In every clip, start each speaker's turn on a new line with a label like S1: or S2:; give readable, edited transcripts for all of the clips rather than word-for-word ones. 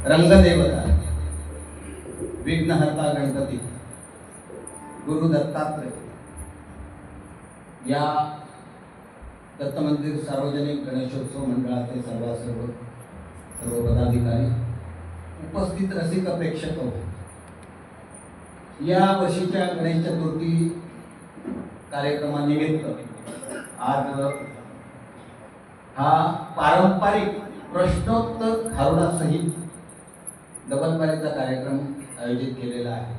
S1: रंगदेवता, विघ्नहर्ता गणपती, गुरु दत्तात्रय या दत्त मंदिर सार्वजनिक गणेशोत्सव मंडळाचे सर्व पदाधिकारी, उपस्थित रसिक प्रेक्षक, या वर्षीच्या गणेश चतुर्थी कार्यक्रमानिमित्त आज हा पारंपरिक प्रश्नोत्तर खारुडासहित डबल बॅरेचा कार्यक्रम आयोजित केलेला आहे.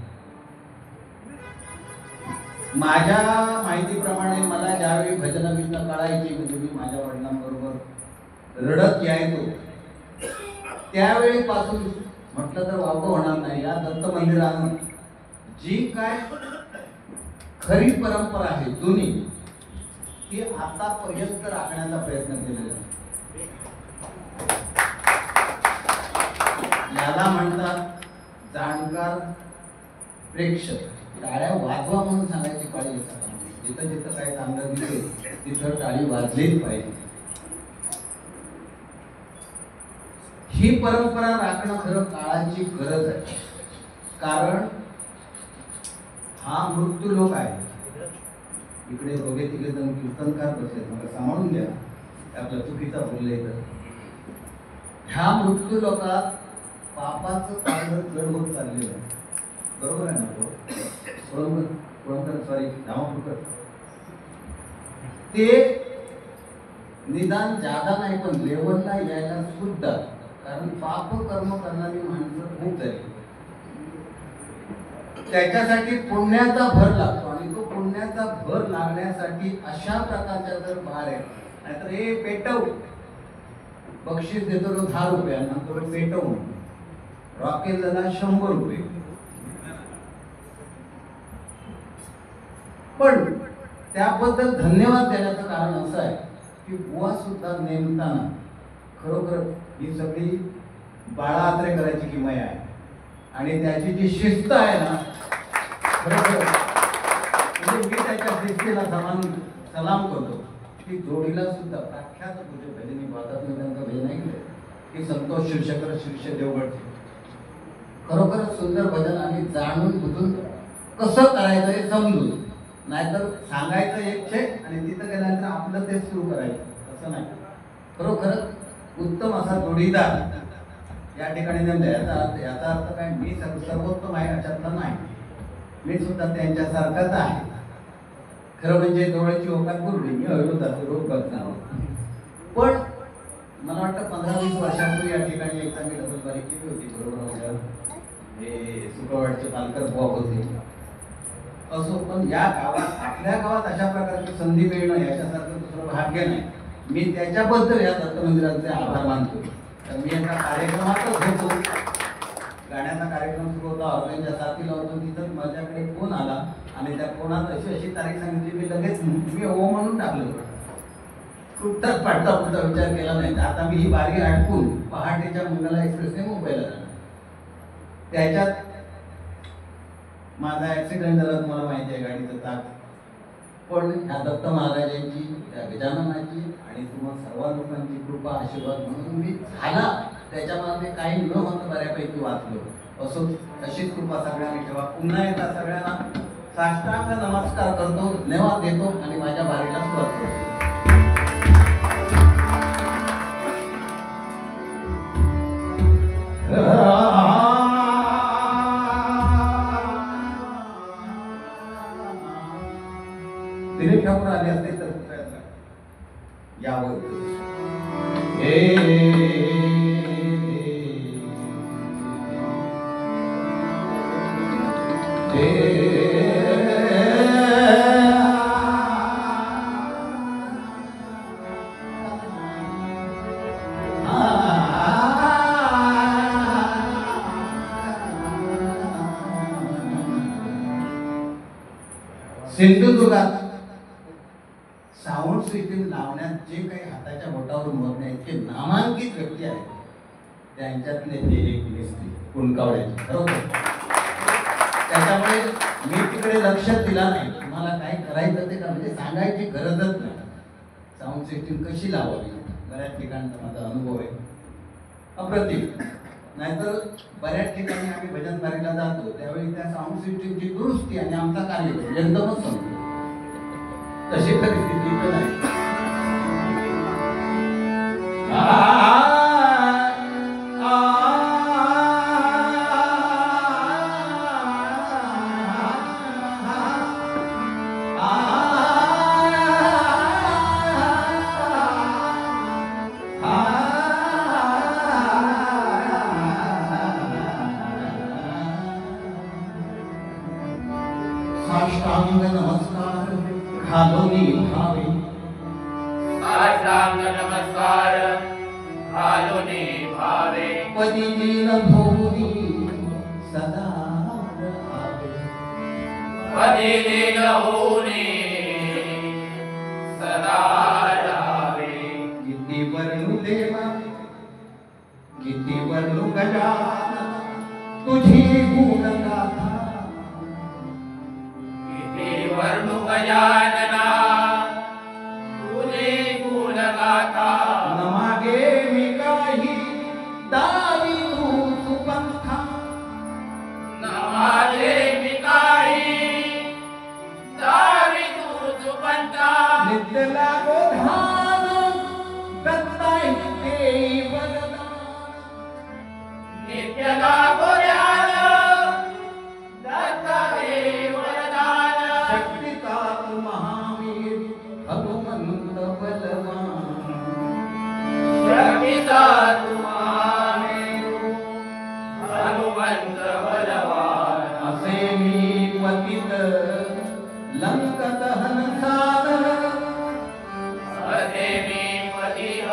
S1: माझ्या माहितीप्रमाणे मला ज्यावेळी भजन बिजन कळायची, म्हणजे मी माझ्या वडिलांबरोबर रडत यायचो, त्यावेळीपासून म्हटलं तर वावगं होणार नाही, या दत्त मंदिरानं जी काय खरी परंपरा आहे जुनी, ती आतापर्यंत राखण्याचा प्रयत्न केलेला आहे. याला म्हणतात जाणकार प्रेक्षक. टाळ्या वाजवा म्हणून सांगायची पाळी येतात. जिथं जिथं काही चांगलं दिसेल तिथं टाळी वाजलीच पाहिजे. ही परंपरा राखणं खरं काळाची गरज आहे. कारण हा मृत्यू लोक आहे. इकडे दोघे तिघे जण कीर्तनकार बसले, मला सांभाळून घ्या, आपल्या चुकीचा बोलले तर. ह्या मृत्यू लोकात पापाचं पारड जड होत चाललेलं आहे. बरोबर आहे ना? सॉरी धामापूरकर, ते निदान जादा नाही पण लेवलला यायला सुद्धा, कारण पाप कर्म करणारी माणसं खूप झाली. त्याच्यासाठी पुण्याचा भर लागतो आणि तो पुण्याचा भर लागण्यासाठी अशा प्रकारच्या जर भार आहे, नाहीतर हे पेटव बक्षीस देतो तो 10 रुपयांना, तो पेटव रॉकेलला 100 रुपये. पण त्याबद्दल धन्यवाद देण्याचं कारण असं आहे की बुवा सुद्धा नेमताना खरोखर ही सगळी बाळा आत्रे करायची किमया आहे. आणि त्याची जी शिस्त आहे ना, खरोखर म्हणजे मी त्याच्या शिस्तीला सलाम करतो. की जोडीला सुद्धा प्रख्यात तुझे भजनी वादक त्यांचं भजन ऐकलं की संतोष शिरशेकर शिरशे देवगडचे खरोखर सुंदर भजन, आणि जाणून बुजून कसं करायचं हे समजून, नाहीतर सांगायचं एक छे आणि तिथं गेल्यानंतर आपलं तेच सुरू करायचं असं नाही. खरोखरच उत्तम असा जोडीदार या ठिकाणी नेमला. याचा अर्थ काय, मी सर्वोत्तम आहे अशातला नाही, मी सुद्धा त्यांच्यासारखाच आहे. खरं म्हणजे जवळची ओकात गुरुडी, मी अविरोधाचे रोग बघणार. पण मला वाटतं 15-20 वर्षापूर्वी या ठिकाणी एकदा मी डबलबारी केली होती. बरोबर हे सुकवाडचे पालकर बुवा होते. असो, पण या गावात, आपल्या गावात अशा प्रकारची संधी मिळणं याच्यासारखं दुसरं भाग्य नाही. मी त्याच्याबद्दल या दत्त मंदिराचे आभार मानतो. तर मी एका कार्यक्रमातच होतो, गाण्याचा कार्यक्रम सुरू होता, ऑर्गनच्या साथीला होतो. तिथं माझ्याकडे फोन आला आणि त्या फोनात अशी तारीख सांगितली. मी लगेच मी हो म्हणून टाकलं. कुठंच पाठचा पुढचा विचार केला नाही. आता मी ही बारी आटकून पहाटेच्या मंगला एक्सप्रेसने मुंबईला जाणार. त्याच्यात माझा ॲक्सिडेंट झाला, तुम्हाला माहिती आहे, गाडीचं ताक. पण ह्या दत्त महाराजांची, त्या गजाननाची आणि तुम्हाला सर्व लोकांची कृपा आशीर्वाद म्हणून मी झाला. त्याच्यामध्ये काही न होतं बऱ्यापैकी वाचलो. असो, तशीच कृपा सगळ्यांनी ठेवा. पुन्हा एकदा सगळ्यांना साष्टांग नमस्कार करतो, धन्यवाद देतो आणि माझ्या बारीला सुरुवात करतो. दिलीप ठाकूर आले असते तर यावर सिंधुदुर्गात साऊंड सिस्टीम लावण्यात जे काही हाताच्या बोटावर मोजणे इतके नामांकित व्यक्ती आहेत, त्यांच्यातले हे एक दिसते कुणकावड्याचे. बरोबर, त्याच्यामुळे मी तिकडे लक्ष दिला नाही. तुम्हाला काय करायचं ते का म्हणजे सांगायची गरजच नाही. साऊंड सिस्टीम कशी लावावी, बऱ्याच ठिकाणचा माझा अनुभव आहे. अप्रतिम. नाहीतर बऱ्याच ठिकाणी आम्ही भजनवारीला जातो त्यावेळी त्या साऊंड सिस्टीमची दुरुस्ती आणि आमचा कार्यक्रम एकदमच संपतो. तशी परिस्थिती इथं नाही. साष्टांग नमस्कार घालोनी भावे,
S2: साष्टांग नमस्कार घालोनी भावे,
S1: पदी दीन भोगी सदा रहावे,
S2: पदी दीन होनी सदा रहावे.
S1: किती वर्णू देवा किती वर्णू गजानन तुझी गुणगाथा,
S2: वर्णु गजानना तुझे गुणगाथा.
S1: न मागे मी काही दावी तू सुपंथा,
S2: न मागे मी काही दावी तू सुपंथा.
S1: नित्य लागो ध्यान दत्ताई देई वरदान,
S2: नित्य लागो ध्यान दत्ता देई वरदान.
S1: शक्तिकात महावीर हनुमंत बलवान,
S2: शक्तीचा तू महावीर हनुमंत बलवान.
S1: असे मी पतित लंक दहन साधन,
S2: असे मी पतित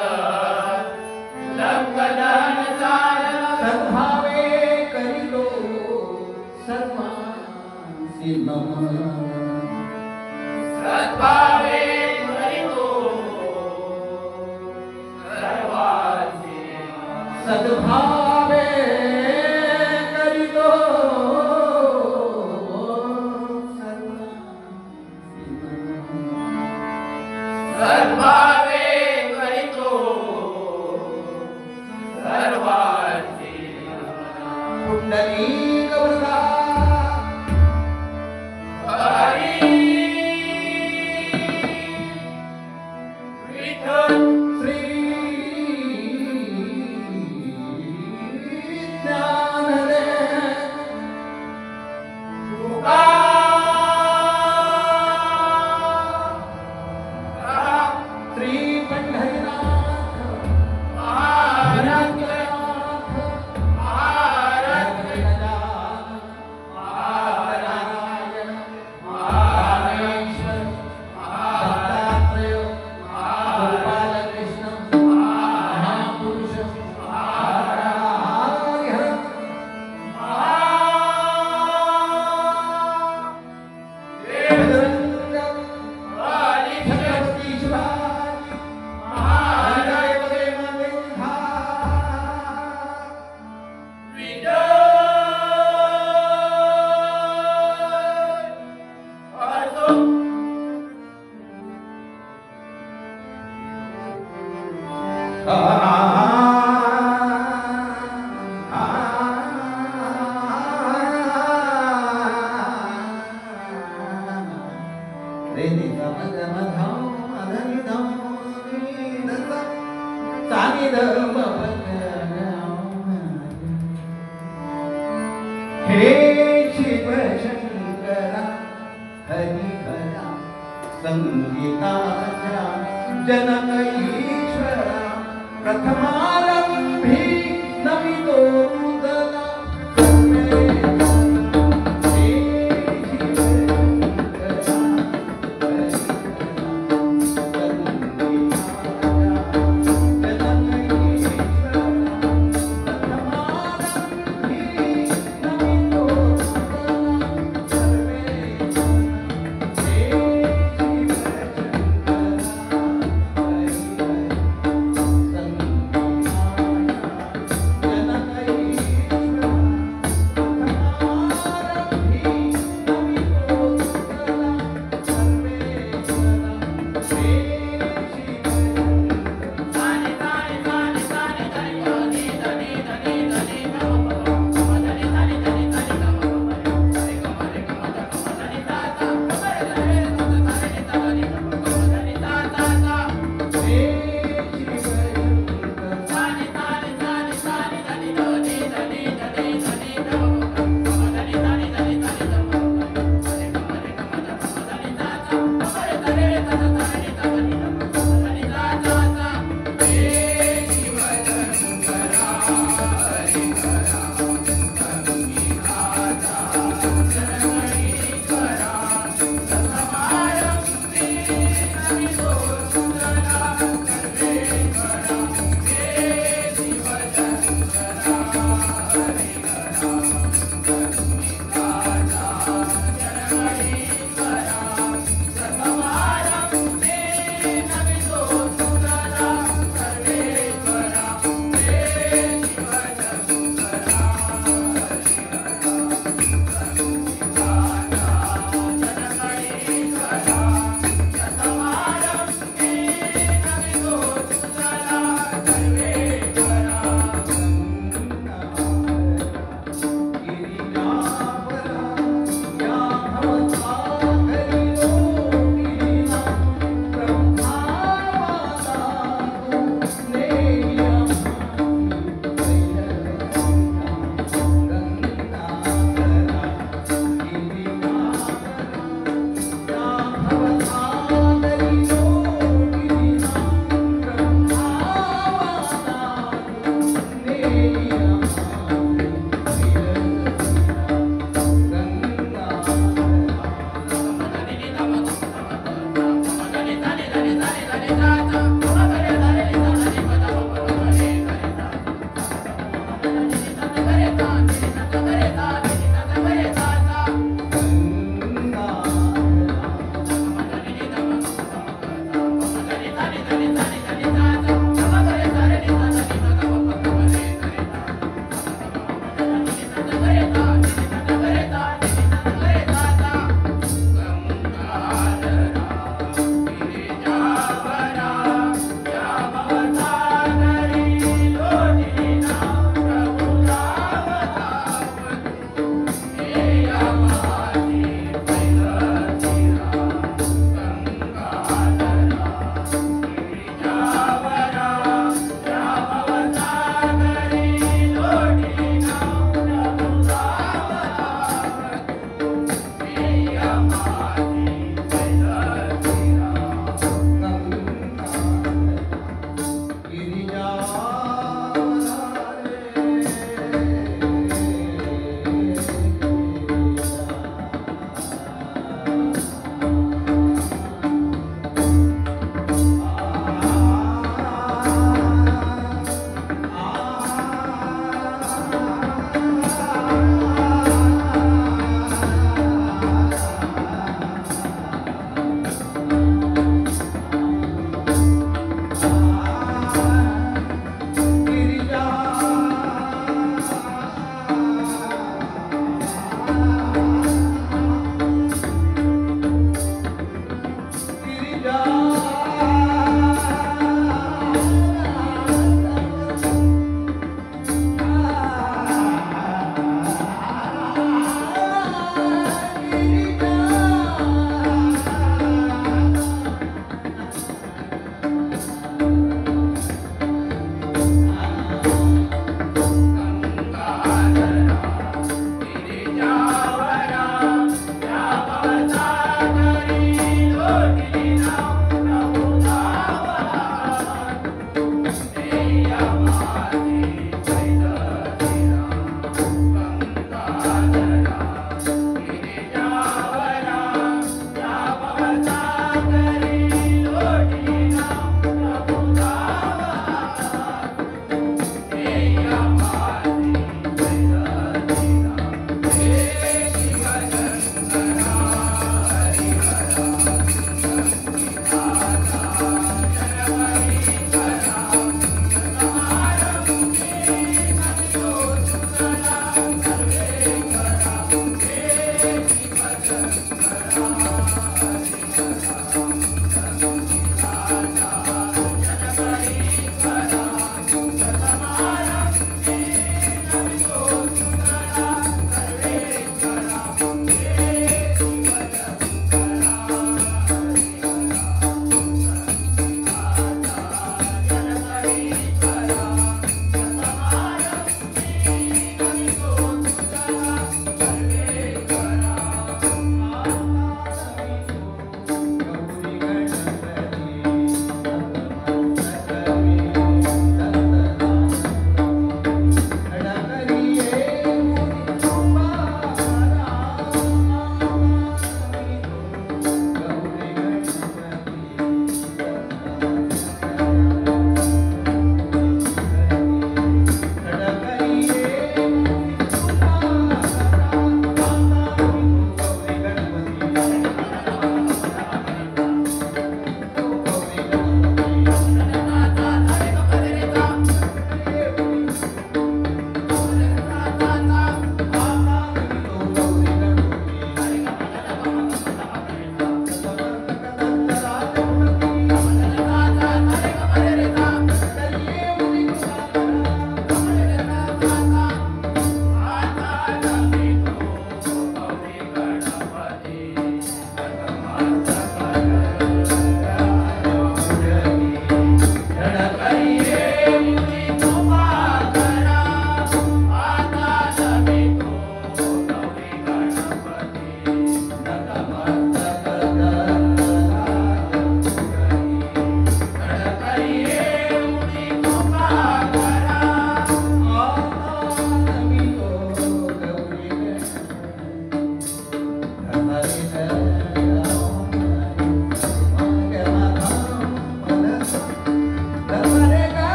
S2: लंक दहन साधन.
S1: सद्भावे करितो सर्वांसी नमन,
S2: सद्भावे करितो सर्वांसी.
S1: सद्भावे करितो सर्वांसी नमन,
S2: सद्भावे करितो सर्वांसी.
S1: पुंडलीक वरदा
S2: हरी विठ्ठल
S1: श्री ज्ञानदेव
S2: तुका
S1: श्री पंढरीनाथ
S2: महाराज
S1: महाराज
S2: महाराज
S1: महारामेश्वर दत्तात्रेय गोपालकृष्ण महापुरुष हरिहर बजरंग छत्रपती शिवाजी महाराज वंदे हे शिव शंकरा हरिहरा संगीताच्या जनक ईश्वरा प्रथमारंभी नमितो मुदला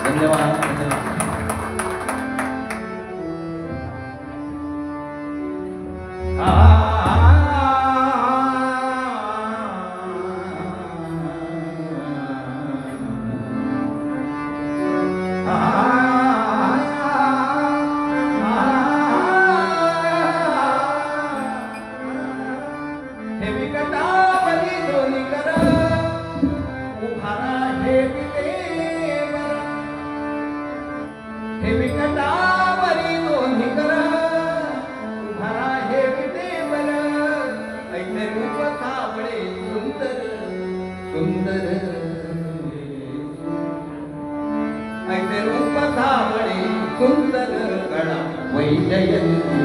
S1: धन्यवाद धन्यवाद. हे विकटावली दोन्ही कर उभारा हे विटेवर. हे विकटावली दोन्ही कर उभारा हे विटेवर. ऐसे रूप सावळे सुंदर सुंदर. ऐसे रूप सावळे सुंदर गणा वैजयंती.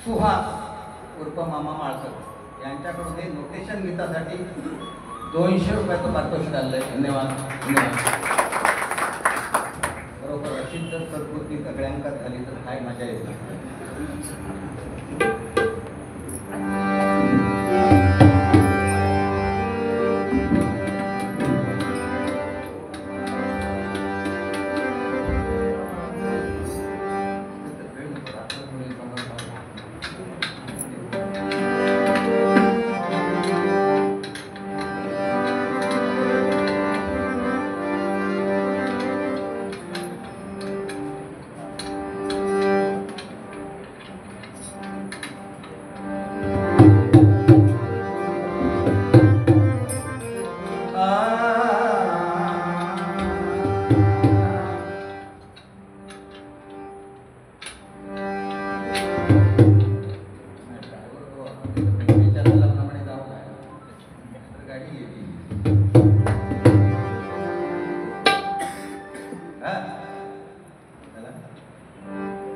S1: सुहास उर्फ मामा माळकर यांच्याकडून हे नोटेशन गीतासाठी 200 रुपयाचं पारितोषिक आलंय. धन्यवाद धन्यवाद. बरोबर अशीच जर सरकृती सगळ्यांकाच झाली तर काय मजा येईल.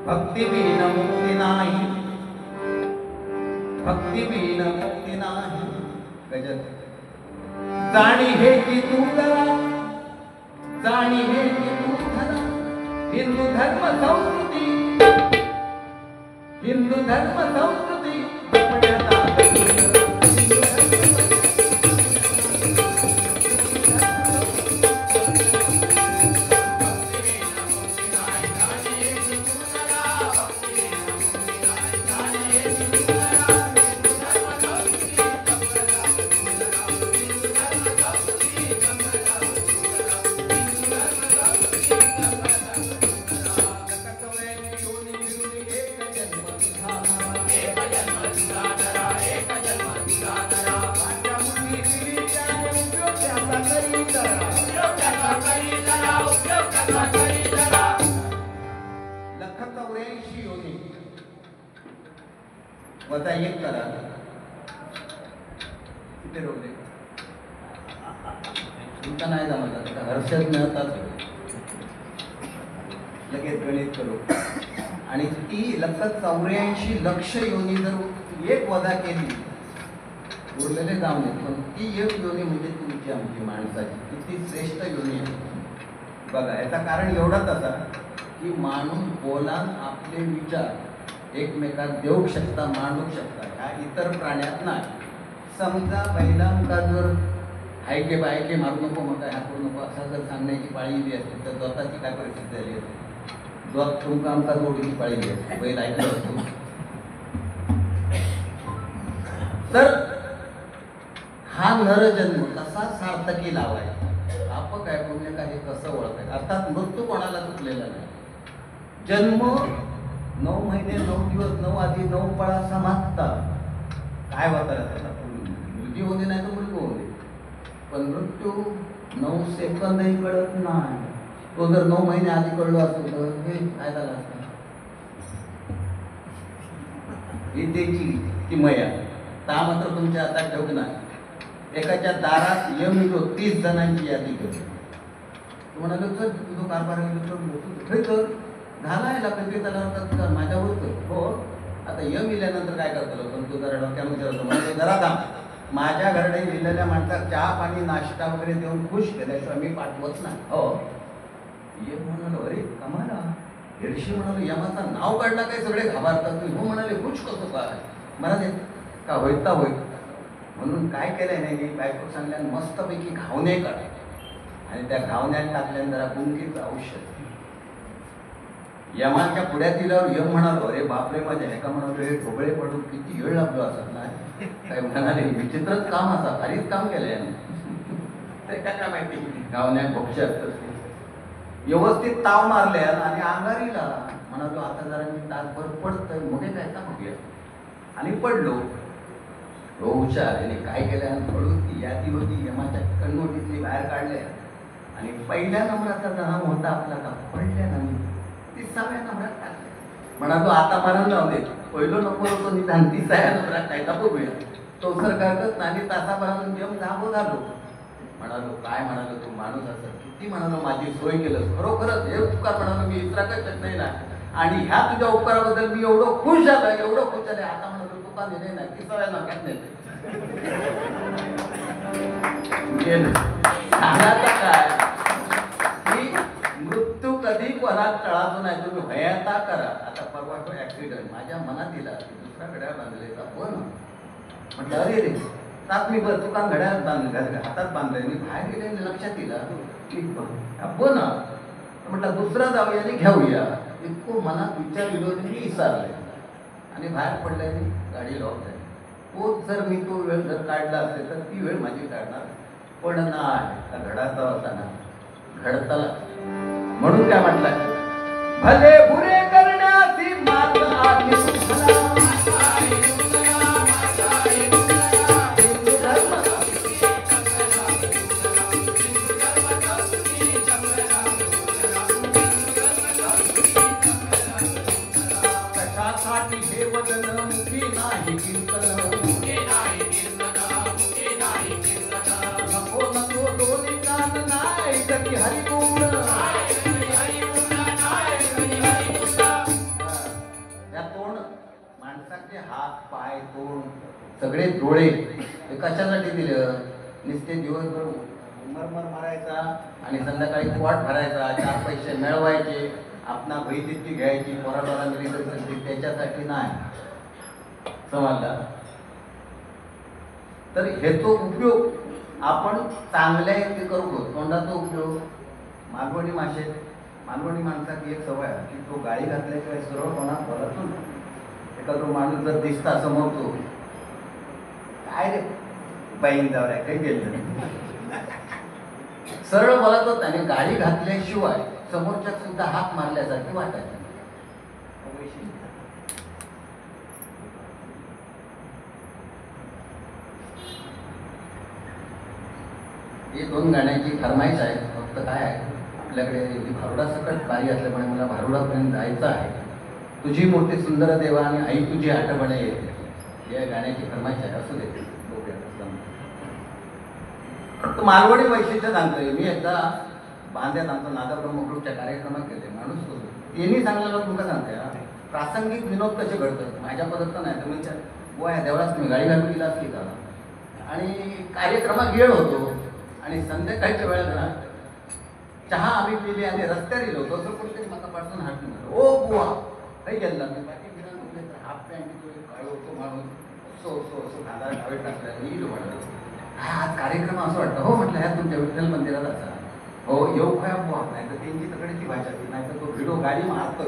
S1: भक्ती बिन मुक्ती नाही, भक्ती बिन मुक्ती नाही. गजल. जाणी हे की तू करा, जाणी हे की तू धरा. हिंदू धर्म संस्कृती, हिंदू धर्म संस्कृती वजा 1 करा. किती रोवले तुमचा नाही जमत. हर्षद मिळतात लगेच गणित करू. आणि ती 184 लक्ष योनी जर 1 वजा केली उरलेले जाऊन येत. पण ती 1 योनी म्हणजे तुमची आमची माणसाची किती श्रेष्ठ योनी आहे बघा. याचं कारण एवढंच असा की माणूस बोलान आपले विचार एकमेकात देऊ शकता, मांडू शकता. ह्या इतर प्राण्यात नाही. समजा बैलांका जर हायके बायके मारू नको मग ह्या करू नको असं जर सांगण्याची पाळी दिली असते तर स्वतःची काय परिस्थिती झाली असते. जो तुमका आमका जोडीची पाळी दिली असते. बैल ऐकलं असतो. तर हा नरजन्म कसा सार्थकी लावायचा, पाप काय पुण्य काय हे कसं ओळखायचं. अर्थात मृत्यू कोणाला चुकलेला नाही. जन्म 9 महिने 9 दिवस 9 आधी 9 पळा समाप्ता काय होता मुलगी होते नाही तर मुलगी होते. पण मृत्यू 9 सेकंदही कळत नाही. तो जर 9 महिने आधी कळलो असतो तर हे काय झालं असतं. ही त्याची किमया ता मात्र तुमच्या हातात ठेवू नाही. एकाच्या दारात यम येतो 30 जणांची यादी घेऊन. तू म्हणालो चल तुझं कारभार तर झालाय कधी त्याला माझ्यावर हो. आता यम इल्यानंतर काय करतो पण तू जरा डोक्यानं विचारतो म्हणजे जरा थांब. माझ्या घरडे लिहिलेल्या माणसाला चहा पाणी नाश्ता वगैरे देऊन खुश केल्याशिवाय मी पाठवत नाही. हो यम म्हणालो अरे कमाला हेडशी म्हणालो यमाचं नाव काढला काय सगळे घाबरतात. हो म्हणाले खुश कसं काय म्हणाले का होईता होईत म्हणून काय केलंय नाही बायको सांगल्या मस्तपैकी घावणे काढ आणि त्या घावण्यात टाकल्याने जरा गुंगीचं औषध यमाच्या पुढ्यात दिल्यावर यम म्हणालो अरे बापरे माझ्या एका म्हणालो हे ढोबळे पडून किती वेळ लागलो असत ना. काय म्हणाले विचित्रच काम असा भारीच काम केलं याने. काय माहिती गावण्या भोक्ष व्यवस्थित ताव मारल्या आणि अंगारीला म्हणालो आता जरा मी तासभर पडतोय मग काय बघूया. आणि पडलो. हुशार याने काय केलं पडून ती यादी होती यमाच्या कन्नोटीतली बाहेर काढल्या आणि पहिल्या नंबराचा जनाम होता आपला का पडल्या नाही 30व्या नंबरात टाकले. म्हणालो आता मला जाऊ दे पहिलो नको होतो निदान 30व्या नंबरात काय बघूया. तो सरकारच नाही तासाभरातून जेम जागो झालो. म्हणालो काय म्हणालो तू माणूस असं किती म्हणालो माझी सोय केलं खरोखरच हे उपकार म्हणालो मी इतरा करत नाही ना. आणि ह्या तुझ्या उपकाराबद्दल मी एवढं खुश झालं, एवढं खुश झालं. आता म्हणतो तू का नेले नाही की सगळ्या नक्यात नेते सांगायचं काय की मृत्यू कधी कोणात टळातो नाही. तुम्ही भयाता करा. आता परवा तो ऍक्सिडेंट माझ्या मनात दिला की दुसरा घड्याळ बांधले का पण म्हटलं अरे रे तात मी बरं तुका घड्याळ बांधलं हातात बांधलंय. मी बाहेर गेले आणि लक्षात दिलं की पण म्हटलं दुसरा जाऊया आणि घेऊया. इतकं मनात विचार विरोध मी विसरले आणि बाहेर पडले आणि गाडी लॉक झाली. तोच जर मी तो वेळ जर काढला असेल तर ती वेळ माझी काढणार पण नाही. घडाचा होता ना घडताला. म्हणून काय म्हटलंय भले बुरे करण्याची मात आली कशासाठी हे वदन मुखी नाही कीर्तन नको नको दोन्ही कान नाही कधी हरिगुण. त्या तोंड माणसाचे हात पाय तोंड सगळे डोळे हे कशासाठी दिलं. नुसते दिवसभर मरमर मारायचा आणि संध्याकाळी पोट भरायचा, 4 पैसे मिळवायचे, आपणा भैतिकी घ्यायची, पोराला त्याच्यासाठी नाही. समजला. तर ह्याचा उपयोग आपण चांगल्या ते करू. तोंडाचा उपयोग मालवणी मालवणी माणसाची एक सवय आहे की तो गाडी घातल्याशिवाय सरळ कोणात बोलत नाही. एखादा माणूस जर दिसता समोर तो काय रे बाईन जावर आहे काही गेलं सरळ बोलत होता आणि गाडी घातल्याशिवाय समोरच्या सुद्धा हात मारल्यासारखे वाटायचं. हे 2 गाण्याची फरमाईश आहे. फक्त काय आहे आपल्याकडे भारुडा सकट बारी असल्यामुळे मला भारुडापर्यंत जायचं आहे. तुझी मूर्ती सुंदर देवा आणि आई तुझी आठवणे येते या गाण्याची फरमाईश आहे. असू दे मालवणी वैशिष्ट्य सांगतोय. मी एकदा बांध्यात आमचा नादाब्रह्म ग्रुपच्या कार्यक्रमात गेले. माणूस त्यांनी सांगलेलं तुमका सांगते प्रासंगिक विनोद कसे घडतात. माझ्या पद्धत नाही तर म्हणजे बुवा या देवळात तुम्ही गाडी घालून गेला की का. आणि कार्यक्रमात वेळ होतो आणि संध्याकाळच्या वेळेला ना चहा आम्ही पिली आणि रस्त्यावर गेलो होतो. असं कुठेतरी मला पाठवून हात म्हणलं ओ बुवा काही गेला मी बाकी फिरा हाफ पॅन्ट काळू होतो माणूस सो खांदा डावे टाकला येईल म्हणलं आज कार्यक्रम असं वाटतं. हो म्हटलं ह्या तुमच्या विठ्ठल मंदिरात असा हो येऊ काय बुवा नाही तर त्यांची तकडेची भाषा नाही तर तो व्हिडिओ गाडी मारतो.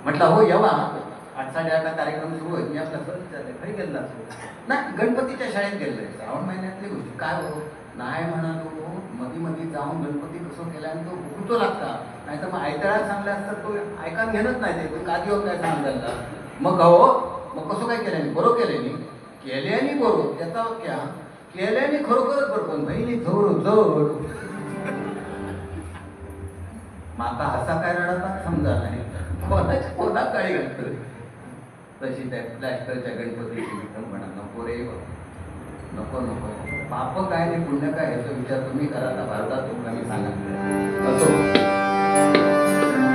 S1: म्हटलं हो येवा 8-8:30 कार्यक्रम सुरू होईल. मी आपला सहज चालले काही गेला असो नाही गणपतीच्या शाळेत गेलोय. श्रावण महिन्यातली गोष्टी काय हो नाही म्हणालो मध्ये जाऊन गणपती कसं केला आणि तो भुकतो लागता. नाही तर मग आयतळ्यात सांगला असतात तो ऐका घेणच नाही ते काधी होत काय सांगायला. मग हो मग कसं काय केलं बरोबर केलं केल्याने बरोबर त्याचा क्या केल्याने खरोखरच बरोबर बहिणी जोड जोड माका हसा काय रडता समजा नाही कोणा काळी घालतोय. तशी त्या प्लॅस्टरच्या गणपतीची विटंबना नको रे नको नको. पाप काय नाही पुण्य काय ह्याचा विचार तुम्ही करा. भारतात तुम्हाला मी सांगितलं असो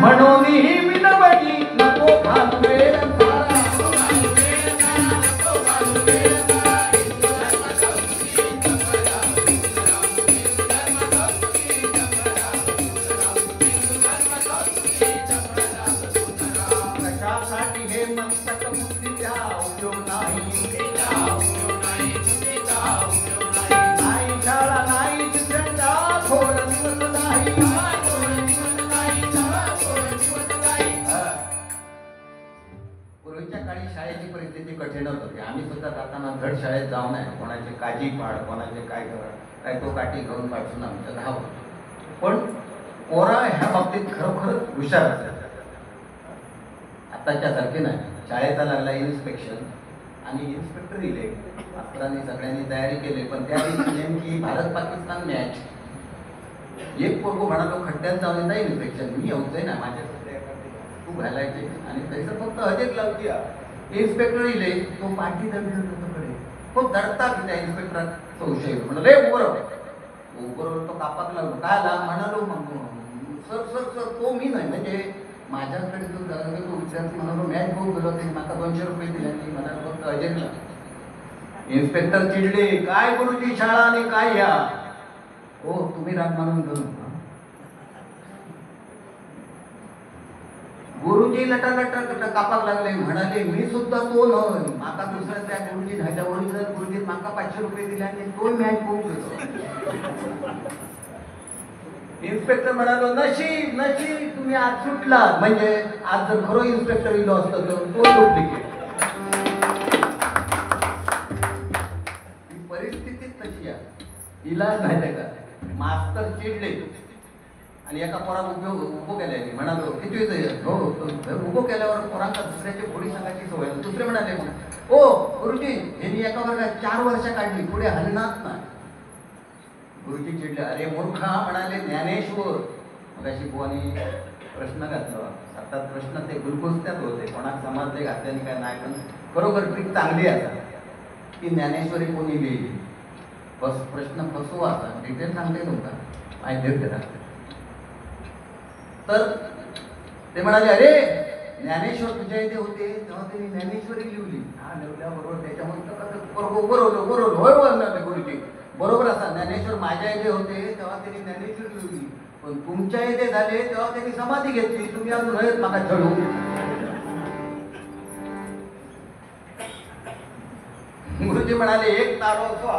S1: म्हणून ही विनवणी नको घालवे कशासाठी हे मस्तक मुक्तीचा उपयोग नाही. पूर्वीच्या काळी शाळेची परिस्थिती कठीणच होती. आम्ही सुद्धा जाताना धड शाळेत जाऊन आहे कोणाचे काजी पाड कोणाचे काय काय तो काठी घेऊन पाठवून आमचं धाव. पण पोरा ह्या बाबतीत खरोखरच हुशार असतात. आताच्या सारखे नाही. शाळेचा लागला इन्स्पेक्शन आणि इन्स्पेक्टर इले मास्तरांनी सगळ्यांनी तयारी केली. पण त्या दिवशी नेमकी भारत पाकिस्तान मॅच. एक पोरगो म्हणालो खड्ड्यात जाऊन येता इन्स्पेक्शन मी येऊचंय ना माझ्या तू घालायचे आणि तसं फक्त हजेत लावती. इन्स्पेक्टर इले तो पाठी दडकडे तो दडता की त्या इन्स्पेक्टर संशय म्हणलं रे उभं तो कापात लागलो काय आला म्हणालो मग सर सर सर तो मी नाही म्हणजे माझ्याकडे जो जरा तो विद्यार्थी म्हणून मॅच बघून गेलो त्यांनी मला 200 रुपये दिले आणि मला फक्त अजेंडला इन्स्पेक्टर चिडले, काय गुरुजी शाळा आणि काय ह्या. हो तुम्ही राग मानून घेऊ नका. गुरुजी लटा कापाक लागले, म्हणाले मी सुद्धा तो न माका दुसऱ्या त्या गुरुजी ह्याच्या जर गुरुजी माका 500 रुपये दिले आणि तो मॅच बघून गेलो. इन्स्पेक्टर म्हणालो, नशीब नशीब तुम्ही आज सुटला. म्हणजे आज जर खरं इन्स्पेक्टर इलो असतं तर तो डुप्लिकेट. ही परिस्थितीच तशी आहे, इलाज नाही का. मास्तर चिडले आणि एका पोराला उभं केल्याने म्हणालो, किती हो उभं केल्यावर पोरांचा दुसऱ्याची गोडी सांगायची सवय. दुसरे म्हणाले, मग ओ गुरुजी यांनी एका वर्गात 4 वर्ष काढली, पुढे हलणार नाही. गुरुजी चिडले, अरे मूर्खा म्हणाले ज्ञानेश्वर. मग अशी बुवानी प्रश्न घातला. अर्थात प्रश्न ते गुलगुसत्यात होते, कोणाक समजले घातल्याने काय नाही, पण बरोबर ट्रिक चांगली आहे की ज्ञानेश्वरी कोणी लिहिली. बस प्रश्न फसवा असा डिटेल सांगते तुमका माहिती करा. तर ते म्हणाले, अरे ज्ञानेश्वर तुझ्या इथे होते तेव्हा त्यांनी ज्ञानेश्वरी लिहिली. हा लिहिल्याबरोबर त्याच्यामध्ये बरोबर होय म्हणाले गुरुजी, बरोबर असा ज्ञानेश्वर माझ्या इथे होते तेव्हा त्यांनी ज्ञानेश्वरी लिहिली, पण तुमच्या इथे झाले तेव्हा त्यांनी समाधी घेतली. तुम्ही अजून हयत माका चढू. गुरुजी म्हणाले, एक तारो असा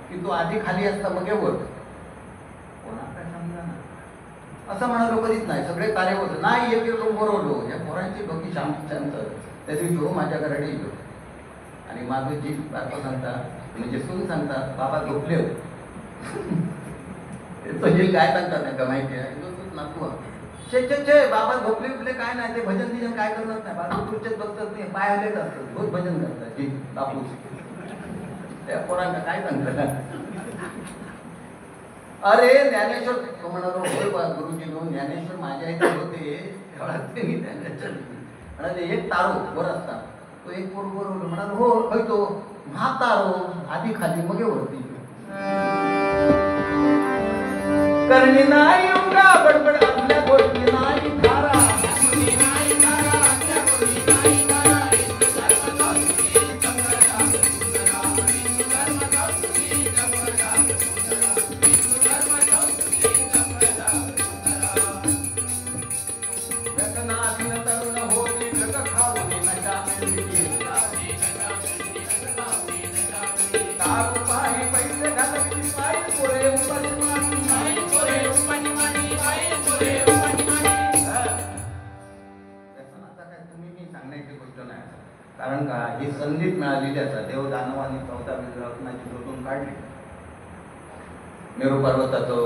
S1: की तो आधी खाली असता मग वर. कोणाला समजा ना असं म्हणालो कधीच नाही. सगळे तारे होत नाही, एक लोक बरोवलो. या पोरांची डोकी शांत शांत त्या दिवशी हो माझ्या घराकडे येतो आणि माझं जी बापा सांगतात म्हणजे सून सांगतात, बाबा झोपले होते. काय सांगतात नाही का माहिती आहे, नातू छे बाबा झोपले उठले काय नाही, ते भजन बिजन काय करणार नाही. बाबा खुर्चीत बसतात नाही, पाय हलेच असतात, रोज भजन करतात जी बापू. त्या पोरांना काय सांगतात, अरे ज्ञानेश्वर तो म्हणालो, होय बा गुरुजी नो ज्ञानेश्वर माझ्या इथे होते तेव्हा त्यांनी ज्ञानेश्वर म्हणाले, एक तारो वर असता तो एक बरोबर म्हणालो, हो होय तो हा तारो आधी खाली मग वरती. करणी नाही उगा बडबड आपल्या गोष्टी नाही थारा. कारण का ही संधीत मिळालेली असा देव दानवानी 14 विग्रहाची शोधून काढली. मेरू पर्वताचं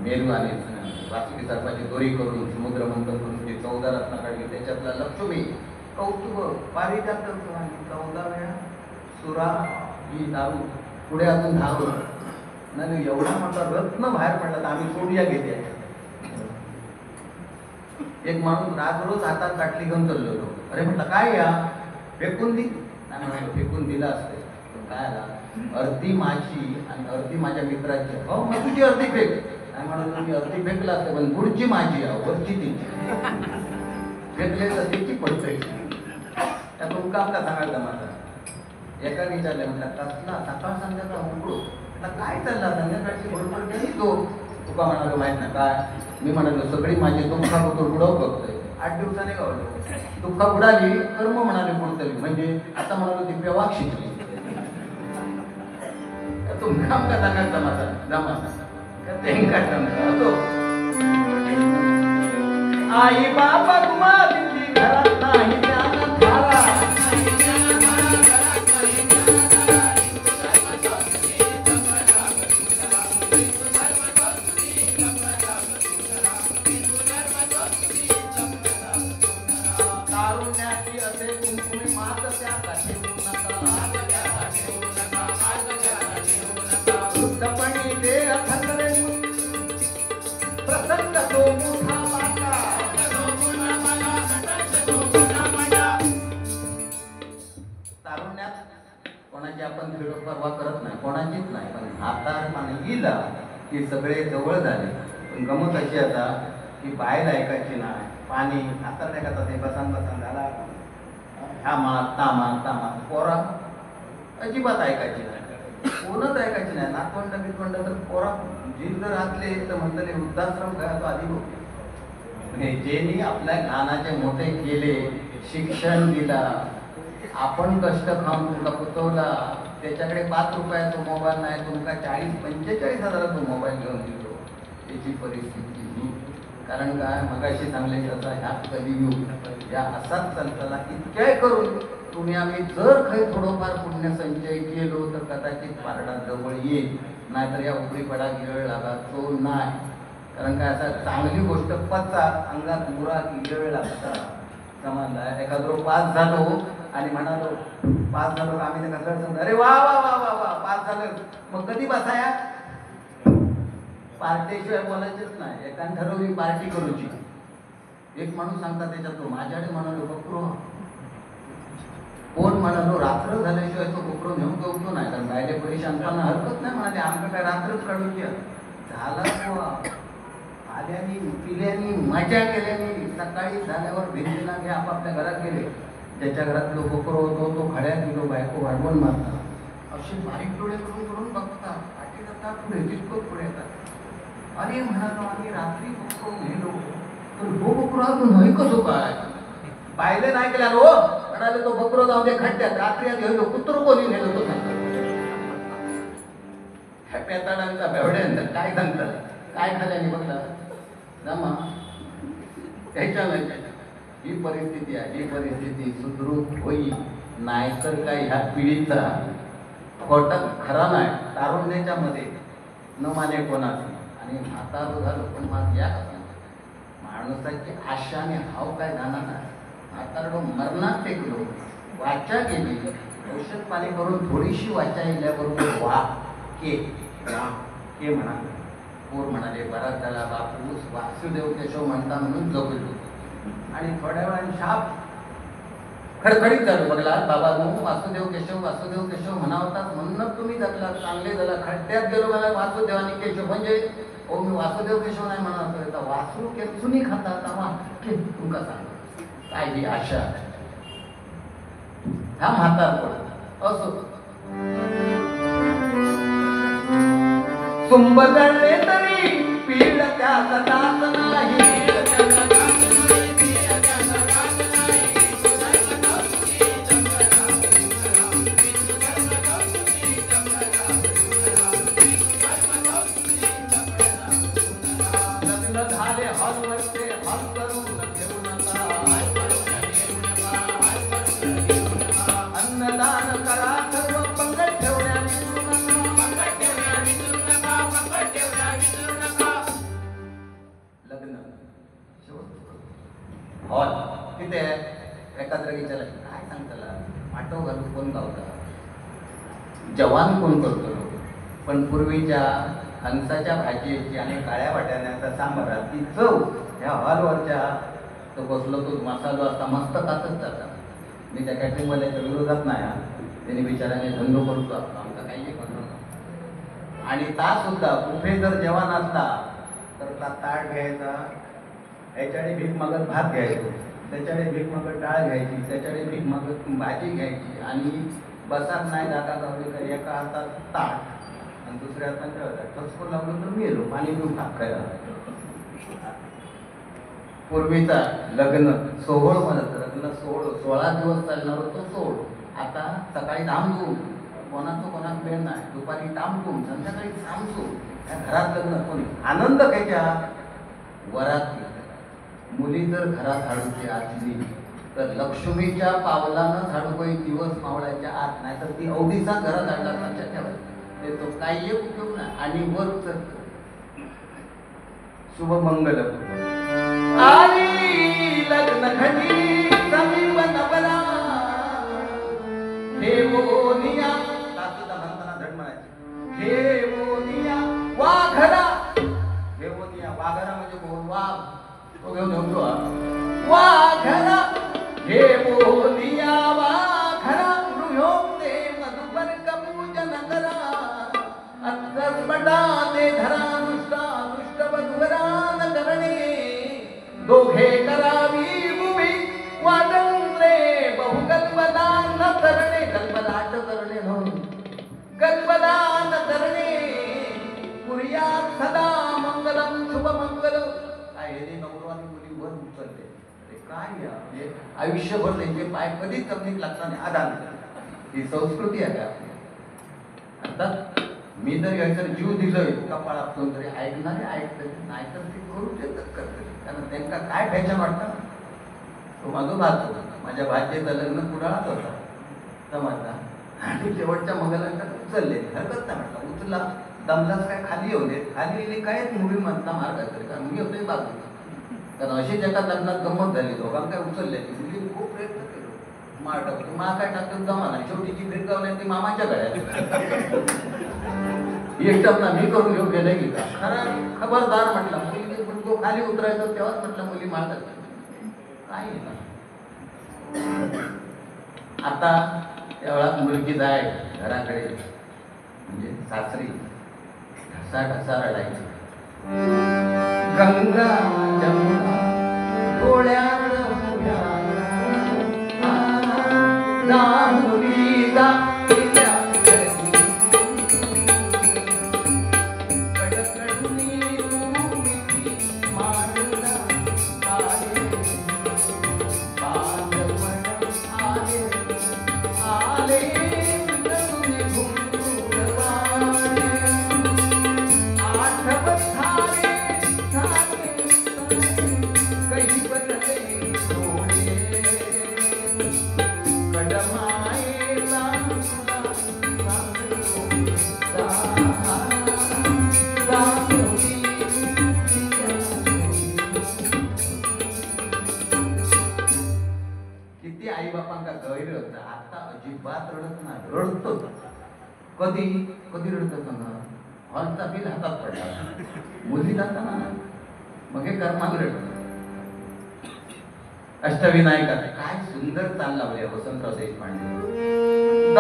S1: मेरू आणि वासुकी सर्पाची दोरी करून समुद्र मंथन करून जी 14 रत्न काढली त्याच्यातला लक्ष्मी कौतुक पारिजात आणि 14 वेळा सुरा ही दारू पुढे अजून धारू नाही. एवढा मोठा रत्न बाहेर पडला तर आम्ही सोडिया घेते. एक माणूस राजरोज हातात काटली घेऊन चाललो. अरे म्हटलं काय या फेकून दी नाही म्हणालो, फेकून दिला असते पण काय आला, अर्धी माझी आणि अर्धी माझ्या मित्राची. हो मग तुझी अर्धी फेक नाही म्हणालो, मी अर्धी फेकला असते पण पुढची माझी वरची तिची फेकले तर तिची पडते. त्या तुमका आपला सांगायचा माझा एका विचारले म्हटलं, कसला सकाळ संध्याकाळ उघडू काय चालला संध्याकाळची बरोबर नाही तो. तुका म्हणालो माहित ना काय, मी म्हणालो सगळी माझी दुःखा बुडव बघतोय. 8 दिवसाने गावलो दुःखा बुडाली कर्म म्हणाले कोणतरी म्हणजे आता म्हणालो ती पेवाक शिकली. तुमका आमका सांगायचा माझा जमा आई बाबा तुम्हा घरात नाही त्याला थारा. कोणाची आपण परवा करत नाही, कोणाचीच नाही, पण हातार मान येईल की सगळे जवळ झाले. पण गमत अशी आता की बाहेर ऐकायची नाही. पाणी आता नाही का ते बसान झाला ह्या मात तामात पोरा अजिबात ऐकायची नाही. कोणच ऐकायची नाही. नातवंड बितवंड तर पोरा जीव जर घातले तर म्हणतले वृद्धाश्रम घरात आधी होते. म्हणजे ज्यांनी आपल्या ज्ञानाचे मोठे केले, शिक्षण दिला, आपण कष्ट खाऊन तुमका पुतवला, त्याच्याकडे 5 रुपयाचा मोबाईल नाही, तुमका 40-45 हजाराचा मोबाईल घेऊन दिलो, त्याची परिस्थिती ही. कारण काय मगाशी सांगले तसा ह्या कलियुग या असाच चालताना इतक्या करून तुम्ही आम्ही जर काही थोडंफार पुण्य संचय केलो तर कदाचित पारडा जवळ येईल, नाहीतर या उपरीपडा गिरळ लागा तो नाही. कारण काय असं चांगली गोष्ट पचा अंगात मुरा गिरळ लागता समजला. एखादं पास झालो आणि म्हणालो पास झालो आम्ही ते कसं समजा अरे वा वा वा वा वा पास झालं, मग कधी बसाया पार्टीशिवाय बोलायचंच नाही. एकाने ठरवली पार्टी करूची. एक माणूस सांगता त्याच्यात तो माझ्याकडे म्हणालो बकरो, कोण म्हणालो रात्र झाल्याशिवाय तो बकरो नेऊन गवतो नाही. कारण बायले परेशानपणा हरकत नाही म्हणाले, आमचं काय रात्रच काढून घ्या. झाला आल्यानी पिल्यानी मजा केल्यानी सकाळी झाल्यावर भिंतीला घे आपापल्या घरात गेले. ज्याच्या घरात लोक बकरो होतो तो खड्यात गेलो, बायको वाढवून मारतात. असे बारीक डोळे करून बघतात, आठी जातात पुढे तितकं पुढे येतात. अरे म्हणालो आम्ही रात्री बकरो नेलो तर तो बकरो अजून नाही कसो काय पाहिले नाही केल्या रो म्हणाले तो बकरो जाऊ दे खड्ड्यात. रात्री आधी गेलो कुत्र कोणी नेलो तो पेताडांचा बेवड्यांचा काय सांगतात काय खाल्याने बघला जमा त्याच्या ही परिस्थिती आहे. ही परिस्थिती सुदृढ होईल, नाहीतर काय ह्या पिढीचा खोटा खरा नाही. तारुण्याच्या मध्ये न माने कोणाचे आणि म्हातारो झालो पण माझ या माणसाची आशाने हाव काय जाणार नाही. म्हातारडो मरणात टेकलो, वाचा गेली, औषध पाणी करून थोडीशी वाचा येण्याबरोबर वा के म्हणा. पोर म्हणाले बराच झाला बापूस वासुदेव केशव म्हणता म्हणून जगलो. आणि थोड्या वेळाने शाप खडखडीत झालो. बघला बाबा वासुदेव केशव म्हणावतात म्हणूनच तुम्ही जगला, चांगले झाला. खड्ड्यात गेलो मला वासुदेव आणि केशव म्हणजे हो मी वासुदेव केशव नाही म्हणतो, वासू केचुनी खातात तुमका सांग काय ही आशा हा म्हातार पडत असो. सुंब जळले तरी पीड त्याचा दात नाही. लग्न झाले हॉलवरचे हॉल करून घेऊ नका. अन्नदान करा सर्व पंगत ठेवण्या हॉल तिथे एखाद्या विचारलं काय सांगताला आठव घालून कोण गावता जवान कोण करतो. पण पूर्वीच्या हंसाच्या भाजीची आणि काळ्या वाटाण्याचा सांबारात ती चव ह्या हॉलवरच्या तो बसलो तो मसालो असता मस्त कातच जाता. मी त्या कॅटरिंगवाल्याच्या विरोधात नाही. त्यांनी बिचाराने धंदो करतो आमचा काही म्हणतो. आणि तास सुद्धा कुठे जर जेवण असला तर ताट घ्यायचा, याच्याकडे भीक मागत भात घ्यायचो, त्याच्याकडे भीक मागत डाळ घ्यायची, त्याच्याकडे भीक मागत भाजी घ्यायची. आणि बसात नाही जाता गावली तर एका हातात ताट आणि दुसऱ्या हातात ठेवायचा. ठसको लावलं तर मी येलो पाणी पिऊन टाकायला. पूर्वीचा लग्न सोहळ म्हणत लग्न 16 दिवस चालणार होतं सोहळ. आता सकाळी धामधूम, कोणाचं कोणाक वेळ नाही, दुपारी धामधूम, संध्याकाळी सामसूम. घरात लग्न कोणी आनंद घ्यायच्या वरात. मुली जर घरात हाडूची असली तर लक्ष्मीच्या पावलानं झाडूबाई दिवस मावळायच्या आत, नाही तर ती अवधीचा घरात आणला लक्षात ठेवायचा. ते तो काही उपयोग नाही. आणि वर शुभमंगल आली लग्न घडी समीप नवरा हे मोनिया तातुदा म्हणताना धड म्हणायचे हे मोनिया वाघरा. हे मोनिया वाघरा म्हणजे कोण वाघ तो घेऊन येतो वाघरा. हे मोनिया वाघरा नृयोक्ते मधुपर कपूजन करा अत्तस बटा ते धरा दुष्टा दुष्ट बधुरान करणे ओघे करावी उभी वादंले बहुगल्पदान करणे गल्पदाट करणे म्हणून गल्पदान करणे कुर्यात सदा मंगलम शुभमंगलम. काय हे नवरवानी मुली वर उचलले अरे काय या म्हणजे आयुष्यभर त्यांचे पाय कधीच जमिनीत लागतात नाही आधार ही संस्कृती आहे का आपली. अर्थात मी जर याच्यावर जीव दिलोय कपाळात तरी ऐकणारे ऐकते नाहीतर ते करू देतात करते कारण त्यांना काय फॅशन वाटतं. तो माझा भात होता माझ्या भाच्याचं लग्न कुडाळात होता समाजला आणि शेवटच्या मंगलांना उचलले हरकत नाही म्हटलं उचला दमलाच काय खाली येऊ दे खाली येणे कायच मुली म्हणता मार्ग तरी कारण मी होतोय बाजू कारण अशीच एका लग्नात गंमत झाली दोघांना काय उचलले मुली खूप प्रयत्न केलो मा टाकतो मा काय टाकतो जमा नाही शेवटी जी भिरकावली ती मामाच्या गळ्यात एकदम ना मी करून घेऊन गेले की का खरं खबरदार म्हटलं मुली पण तो खाली उतरायचा तेव्हाच म्हटलं मुली मारतात काय ना आता त्यावेळा मुलगी जाय घराकडे म्हणजे सासरी ढसा ढसा रडायची गंगा जमुना डोळ्यात कधी कधी रडत असताना हॉलचा बिल हातात पडला मुली जाताना मग हे कर्माग रडत अष्टविनायका काय सुंदर ताल लावले वसंतराव देशपांडे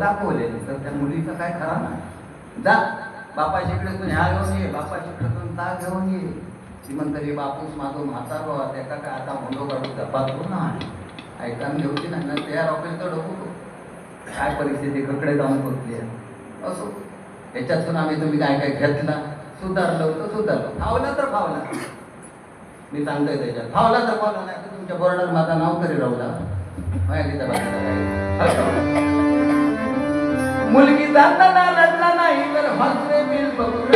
S1: दाखवले तर त्या मुलीचं काय खरा नाही जा बापाशीकडे ह्या घेऊन ये बापाशीकडे ता घेऊन ये ती म्हणते बापूस माझं म्हातारो त्याका काय आता मुंडो काढून जपातो ना ऐकान घेऊची नाही ना त्या रॉकेलचं डोकतो काय परिस्थिती कडे जाऊन पोचली आहे असो त्याच्यातून आम्ही तुम्ही काय काय घेतला सुधारलो तर सुधारलो फावला तर फावला मी सांगतोय त्याच्यात फावला तर फावला नाही तर तुमच्या बोर्डावर माझा नाव तरी राहूला मुलगी जाताना रडला नाही तर हसरे बिल बघून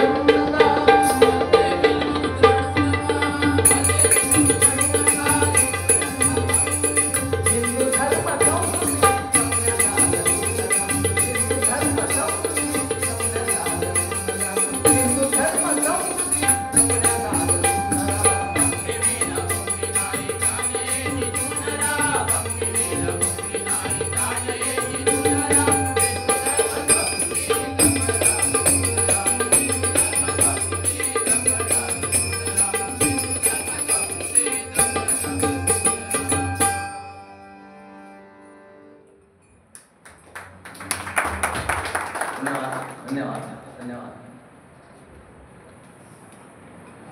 S1: धन्यवाद धन्यवाद.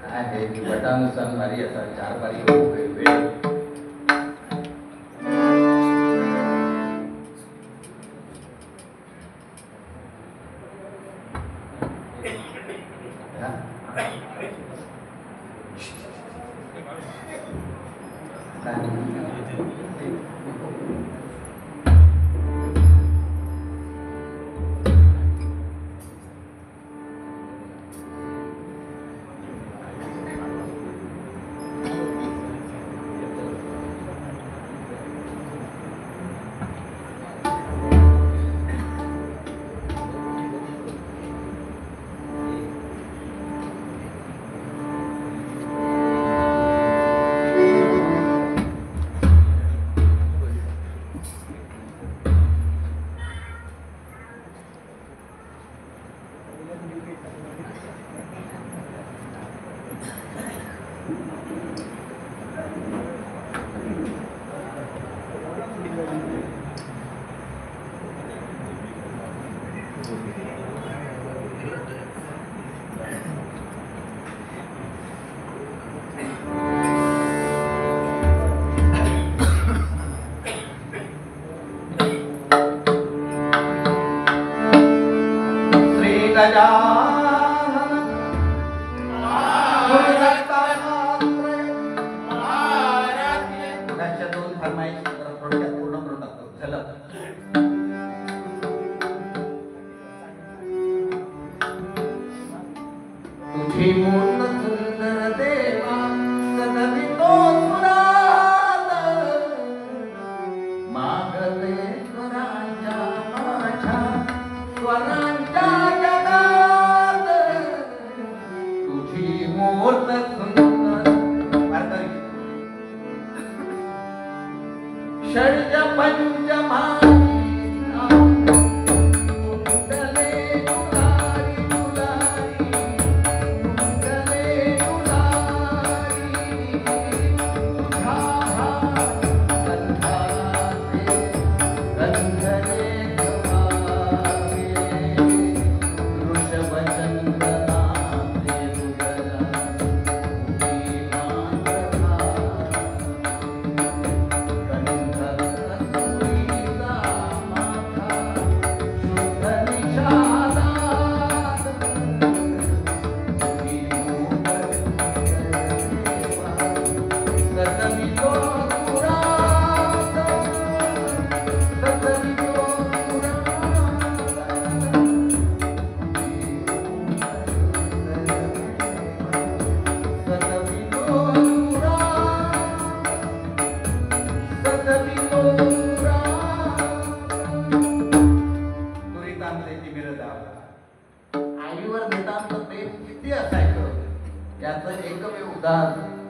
S1: काय आहे की बटानुसार बारी असा 4 बारी वेळ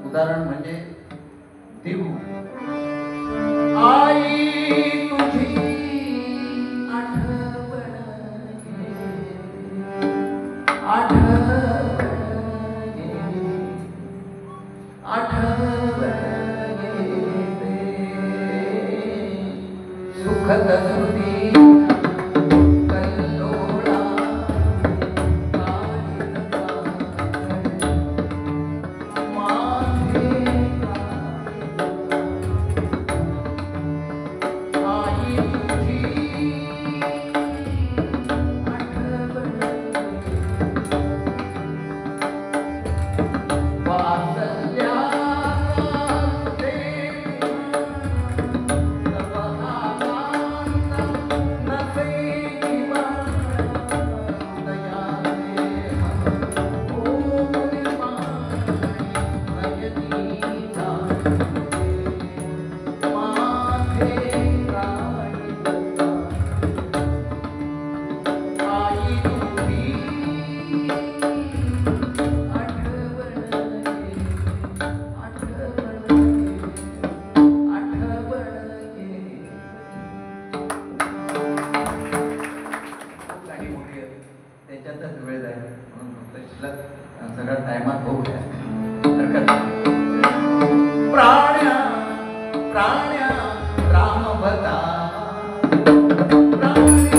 S1: उदाहरण म्हणजे देऊ आई तुझी आठवण सुखद सुधी सगळ्या टायमात होऊ द्या. प्राण्या प्राण्या राम भता प्राण्या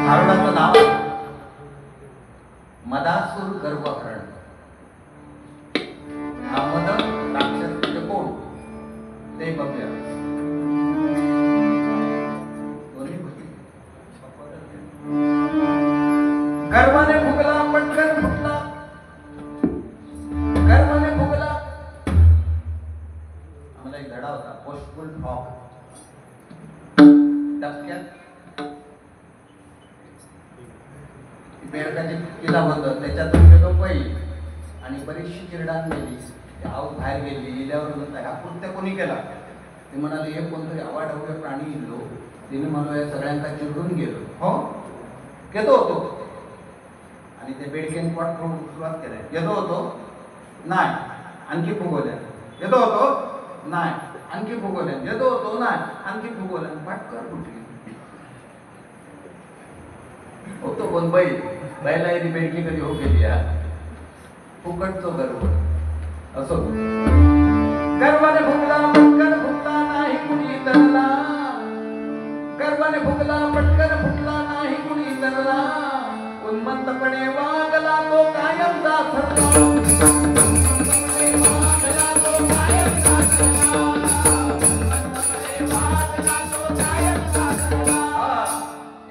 S1: भारुडाचं नाव मदासूर गर्भहरण. हा मदन राक्षस म्हणजे कोण ते बघूया. दोन्ही गोष्टी. गर्वाने फुगला पटकन फुटला. गर्वाने फुगला. आम्हाला एक धडा होता पोस्टफुल फ्रॉक. टपक्यात बेडकाची किल्ला होतं त्याच्यातून गेलो पै आणि बरीचशी चिरडान गेली. आऊ बाहेर गेली. गेल्यावर म्हणता हा कृत्य कोणी केला. ते म्हणाले हे कोणतरी आवाढव्य प्राणी इल्लो. तिने म्हणलो या सगळ्यांका चिरडून गेलो. हो येतो होतो. आणि ते बेडकेन पॉट सुरुवात केलाय. येतो होतो नाही आणखी फुगवल्या. येतो होतो नाही आणखी फुगवल्या. येतो होतो नाही आणखी फुगवल्या. पटकर कुठली होतो कोण बैल. बैला येते बेडकी कधी हो गेली या फुकटचो गर्व असो. गर्वाने फुगला पटकन फुटला नाही कुणी तरला. गर्वाने फुगला पटकन फुटला नाही कुणी तरला. उन्मत्तपणे वागला तो कायमचा ठरला.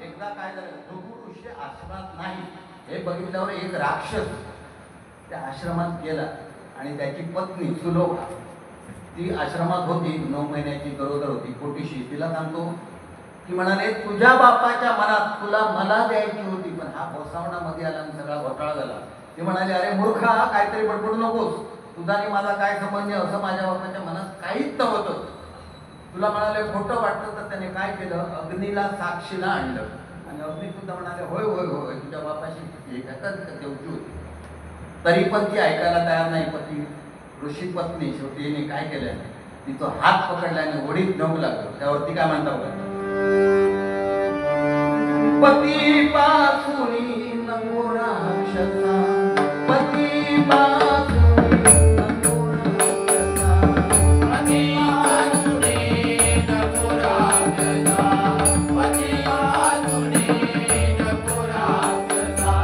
S1: एकदा काय झालं ऋषी आश्रमात नाही हे बघितल्यावर एक राक्षस त्या आश्रमात गेला आणि त्याची पत्नी सुलोका ती आश्रमात होती. 9 महिन्याची गरोदर होती पोटीशी. तिला सांगतो की म्हणाले तुझ्या बापाच्या मनात तुला मला द्यायची होती पण हा बसावण्यामध्ये आला आणि सगळा घोटाळा झाला. ते म्हणाले अरे मूर्खा काहीतरी बडबडू नकोस. तुझा आणि माझा काय संबंध असं माझ्या बापाच्या मनात काहीच नव्हतं. तुला म्हणाले खोटं वाटतं तर त्याने काय केलं अग्नीला साक्षीला आणलं आणि अग्नी सुद्धा म्हणाले होय होय होय तुझ्या बापाशी देवची होती. तरी पण ती ऐकायला तयार नाही. पती ऋषी पत्नी शेवटी हिने काय केलं तिचा हात पकडल्याने ओढीत नऊ लागलो. त्यावरती काय म्हणता पती पासूनी नको राक्षसा. पती पासूनी नको राक्षसा.
S2: पती पासूनी नको राक्षसा. पती पासूनी नको राक्षसा.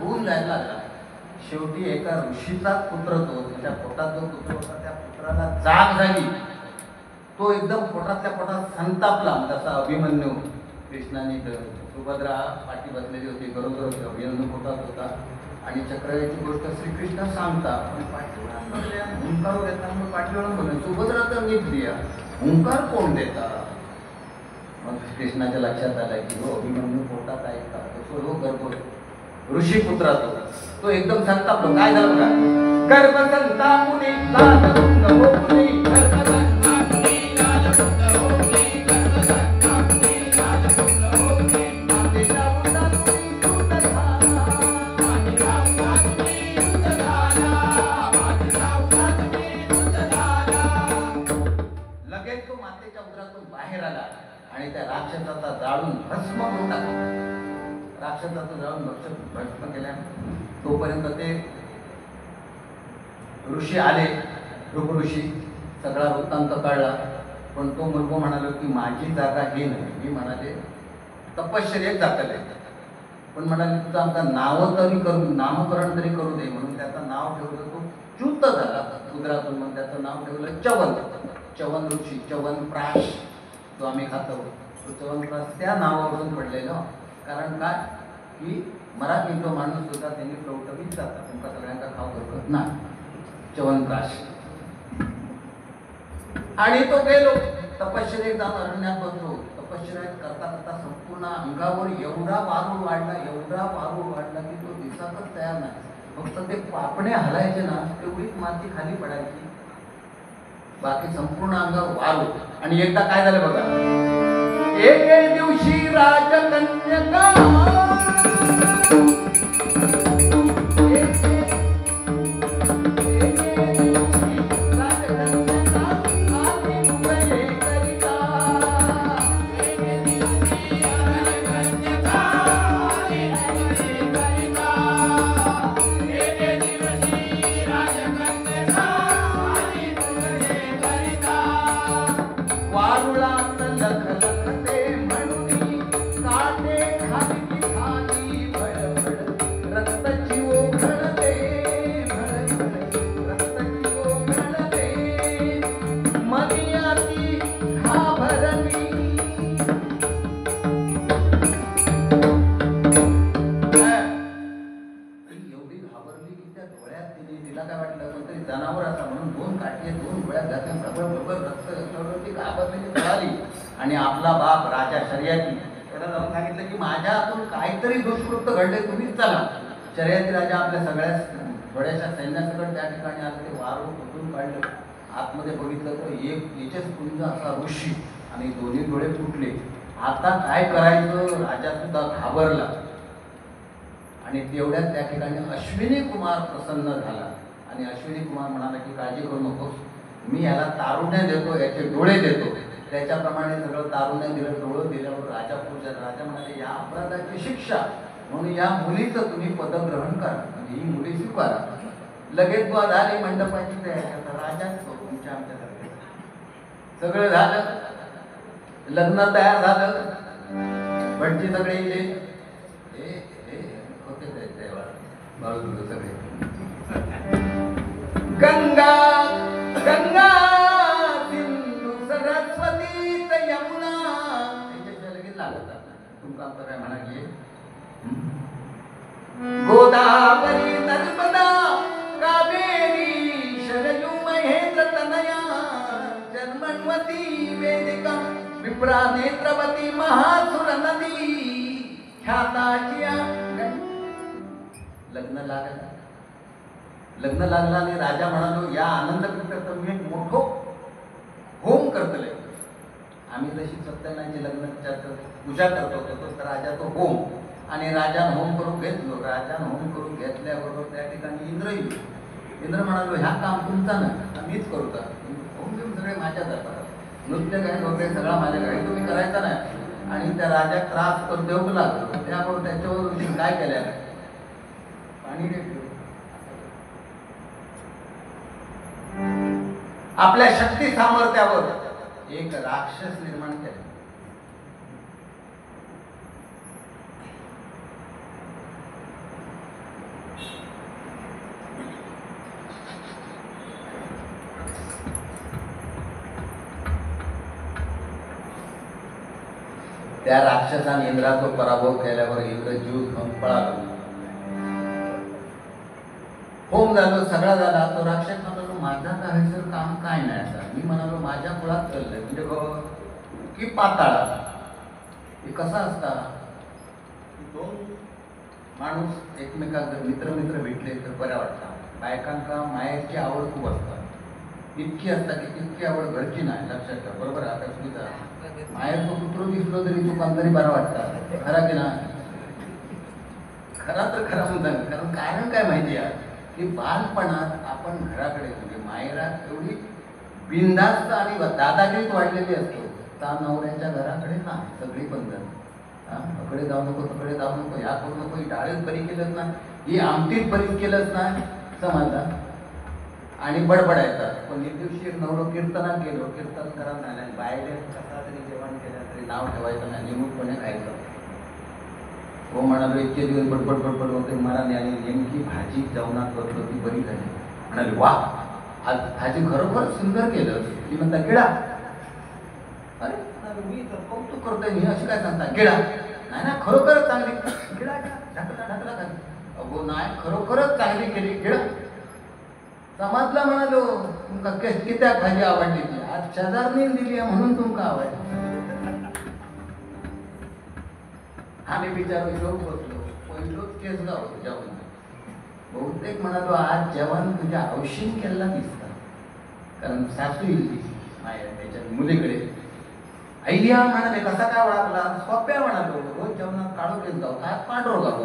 S1: दूर मला शेवटी एका ऋषीचाच पुत्र तो त्याच्या पोटात जो पुत्र होता त्या पुत्राला जाग झाली. तो एकदम पोटातल्या पोटात संतापला. तसा अभिमन्यू कृष्णाने सुभद्रा पाठी बसलेली होती गरोदर होती. अभिमन्यू पोटात होता आणि चक्रव्याची गोष्ट श्रीकृष्ण सांगता पण हुंकार देता मग पाठीवरून बोलले सुभद्रा तर नीट दिया हुंकार कोण देता. मग कृष्णाच्या लक्षात आलं की हो अभिमन्यू पोटात आहे का तो हो गर्भ ऋषीपुत्रा तो एकदम संतापलो. काय झालं का गर्भ संतापुनी लालमुंग होपुनी. गर्भ संतापुनी लालमुंग होपुनी. गर्भ संतापुनी लालमुंग होपुनी. मातेच्या उदरातून दूध झाला. मातेच्या उदरातून दूध झाला. मातेच्या उदरातून दूध झाला. लगेच तो मातेच्या उदरातून बाहेर आला आणि त्या राक्षसाचा जाळून भस्म करून टाकला. राक्षसाचं जाळून भस्म केल्या. तोपर्यंत ते ऋषी आले. ऋग ऋषी सगळा वृत्तांत कळला. पण तो मुलगा म्हणाला की माझी जागा हे नाही. मी म्हणाले तपश्चर्येत दाखल आहे पण म्हणाले तुझं आमचा नाव तरी करू नामकरण तरी करू दे म्हणून त्याचं नाव ठेवलं. तो च्युत झाला उदरातून. मग त्याचं नाव ठेवलं च्यवन. च्यवन ऋषी च्यवनप्राश जो आम्ही खातो तो च्यवनप्राश त्या नावावरून पडलेलं. कारण काय की मराठी जो माणूस होता त्यांनी टवटवीत जातात तुमका सगळ्यांना खाऊ करत ना च्यवनप्राश. आणि तो गेलो तपश्चर्येत जाऊन अरण्यात बसलो. तपश्चर्या करता करता संपूर्ण अंगावर एवढा वारूळ वाढला की तो दिसातच तयार नाही. फक्त ते पापणे हलायचे ना तेवढीच माती खाली पडायची. बाकी संपूर्ण अंगावर वारू. आणि एकदा काय झालं बघा, एके दिवशी राजकन्यका वारुळात लखलखते म्हणून काटे खाली खाली भडभड रक्ताची ओघळते भडभड रक्ताची ओघळते मनियाती घाबरली. एवढी घाबरली की त्या डोळ्यात तिला काय वाटलं कोणतरी जनावर असा म्हणून दोन काठी दोन डोळ्यात जाते प्रबळ प्रबळ रक्त ती घाबरलेली पळाली. आणि आपला बाप राजा शर्यती त्याला जाऊन सांगितलं की माझ्या हातून काहीतरी दुष्कृत्य घडले, तुम्हीच चला. शर्यती राजा आपल्या सगळ्या थोड्याशा सैन्यासकट त्या ठिकाणी आलं. ते वारू कुठून काढलं, आतमध्ये बघितलं तर एक याच्याच कुंज असा ऋषी आणि दोन्ही डोळे फुटले. आता काय करायचं, राजा सुद्धा घाबरला. आणि तेवढ्यात त्या ठिकाणी अश्विनी कुमार प्रसन्न झाला. आणि अश्विनी कुमार म्हणाला की काळजी करू नकोस, मी याला तारुण्य देतो, याचे डोळे देतो. त्याच्याप्रमाणे सगळं तारुण्य दिलं, डोळं दिल्यावर राजा पूजा. राजा म्हणाले या अपराधाची शिक्षा म्हणून या मुलीचं तुम्ही पदग्रहण करा आणि ही मुली स्वीकारा. लगेच बुवा झाली मंडपाची तयारी. आता राजाच तुमच्या आमच्यासारखे सगळं झालं, लग्न तयार झालं, भटजी सगळे इले होते सगळे. गंगा गंगा सिंधू सरस्वती यमुना त्याच्याशिवाय लगेच लागत तुमका आमचं काय म्हणा की गोदावरी नर्मदा कावेरी शरयू महेंद्र तनया जन्मन्वती वेदिका विप्रा नेत्रवती महासुर नदी ख्याताची. लग्न लागलं, लग्न लागलं आणि राजा म्हणालो या आनंद करता मी एक मोठो होम करतले. आम्ही जशी सत्यनारायणची लग्नाच्या पूजा करतो तर राजा तो होम. आणि राजान होम करून घेतलो. राजान होम करून घेतल्याबरोबर त्या ठिकाणी इंद्र येईल. इंद्र म्हणालो ह्या काम तुमचा ना मीच करू का, होम घेऊन सगळे माझ्या जातात, नृत्य काय वगैरे सगळा माझ्या घरी तुम्ही करायचा नाही. आणि त्या राजा त्रास करून देऊ लागलो. त्यामुळे त्याच्यावर काय केलं, पाणी आपल्या शक्ती सामर्थ्यावर एक राक्षस निर्माण केला. त्या राक्षसाने इंद्राचा पराभव केल्यावर इंद्र जीव घेऊन पळाला. होम झालं, सगळा झाला. तो राक्षस म्हणालो माझा काय सर काम काय नाही असं. मी म्हणालो माझ्या मुळात चाललंय म्हणजे की पाताळा. हे कसा असता, दोन माणूस एकमेका मित्र मित्र भेटले तर बऱ्या वाटतात. बायकांका मायाची आवड खूप असतात, इतकी असतात की तितकी आवड घरची नाही. लक्षात ठेवा, बरोबर. आता सुद्धा मायाचं पुत्र दिसलो तरी तू कोणतरी बरा वाटतात, खरा की नाही. खरा तर खरा म्हणता, कारण कारण काय माहिती आहे की बालपणात आपण घराकडे म्हणजे मायरात एवढी बिनधास्त आणि दादागिरीत वाढलेली असतो. त्या नवऱ्याच्या घराकडे ना सगळी बंधन, अकडे जाऊ नको, तकडे जाऊ नको, ह्या करू नको, ही डाळीत बरी केलंच ना, ही आमटीत बरीच केलंच ना, समजला. आणि बडबडायचा. पण एक दिवशी नवरो कीर्तनात गेलो, कीर्तन करा नाही, बाहेर कसा तरी जेवण केलं तरी नाव ठेवायचं नाही, निमूटपणे खायचं. हो म्हणालो इतके दिवस बडबड बडबड होते मला. आणि नेमकी भाजी जेवणात बसलो ती बरी झाली. म्हणाले वा आज भाजी खरोखर सुंदर केलं. ती म्हणता गिळा. अरे मी तर कौतुक करतोय, मी अशी काय सांगता गिळा. नाही ना खरोखरच चांगली गिळा, ढकला ढकला खाली. अगो नाही खरोखरच चांगली केली गिळा. समजला म्हणालो तुमका कित्याक भाजी आवडली ती आज शेजारनी दिली म्हणून तुमका आवडली. आम्ही बिचारो जेवून बसलो. पहिलोच केस गाव जेवण. बहुतेक म्हणालो आज जेवण तुझ्या औषध केला दिसतात. कारण सासू येईल ती माया त्याच्या मुलीकडे. अय्या म्हणाले कसा काय ओळखला? सोप्या म्हणालो, रोज जेवणात काढू घेत जाऊ काय पांढरो गाव.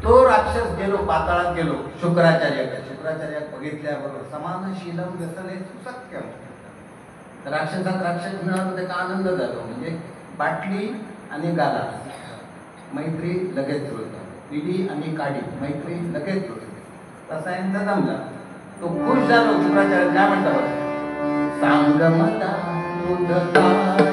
S1: तो राक्षस गेलो पाताळात गेलो शुक्राचार्याकडे. शुक्राचार्यात बघितल्याबरोबर समानशीलम व्यसने सुसख्यम. राक्षसात राक्षस मिळाला त्याचा आनंद झाला. म्हणजे बाटली आणि गाला मैत्री लगेच जुळतात, पिढी आणि काडी मैत्री लगेच जुळते. तसा एकदा जमला तो खुश झालो. शुक्राचार्य काय म्हणतात? सांगमता तुझ काय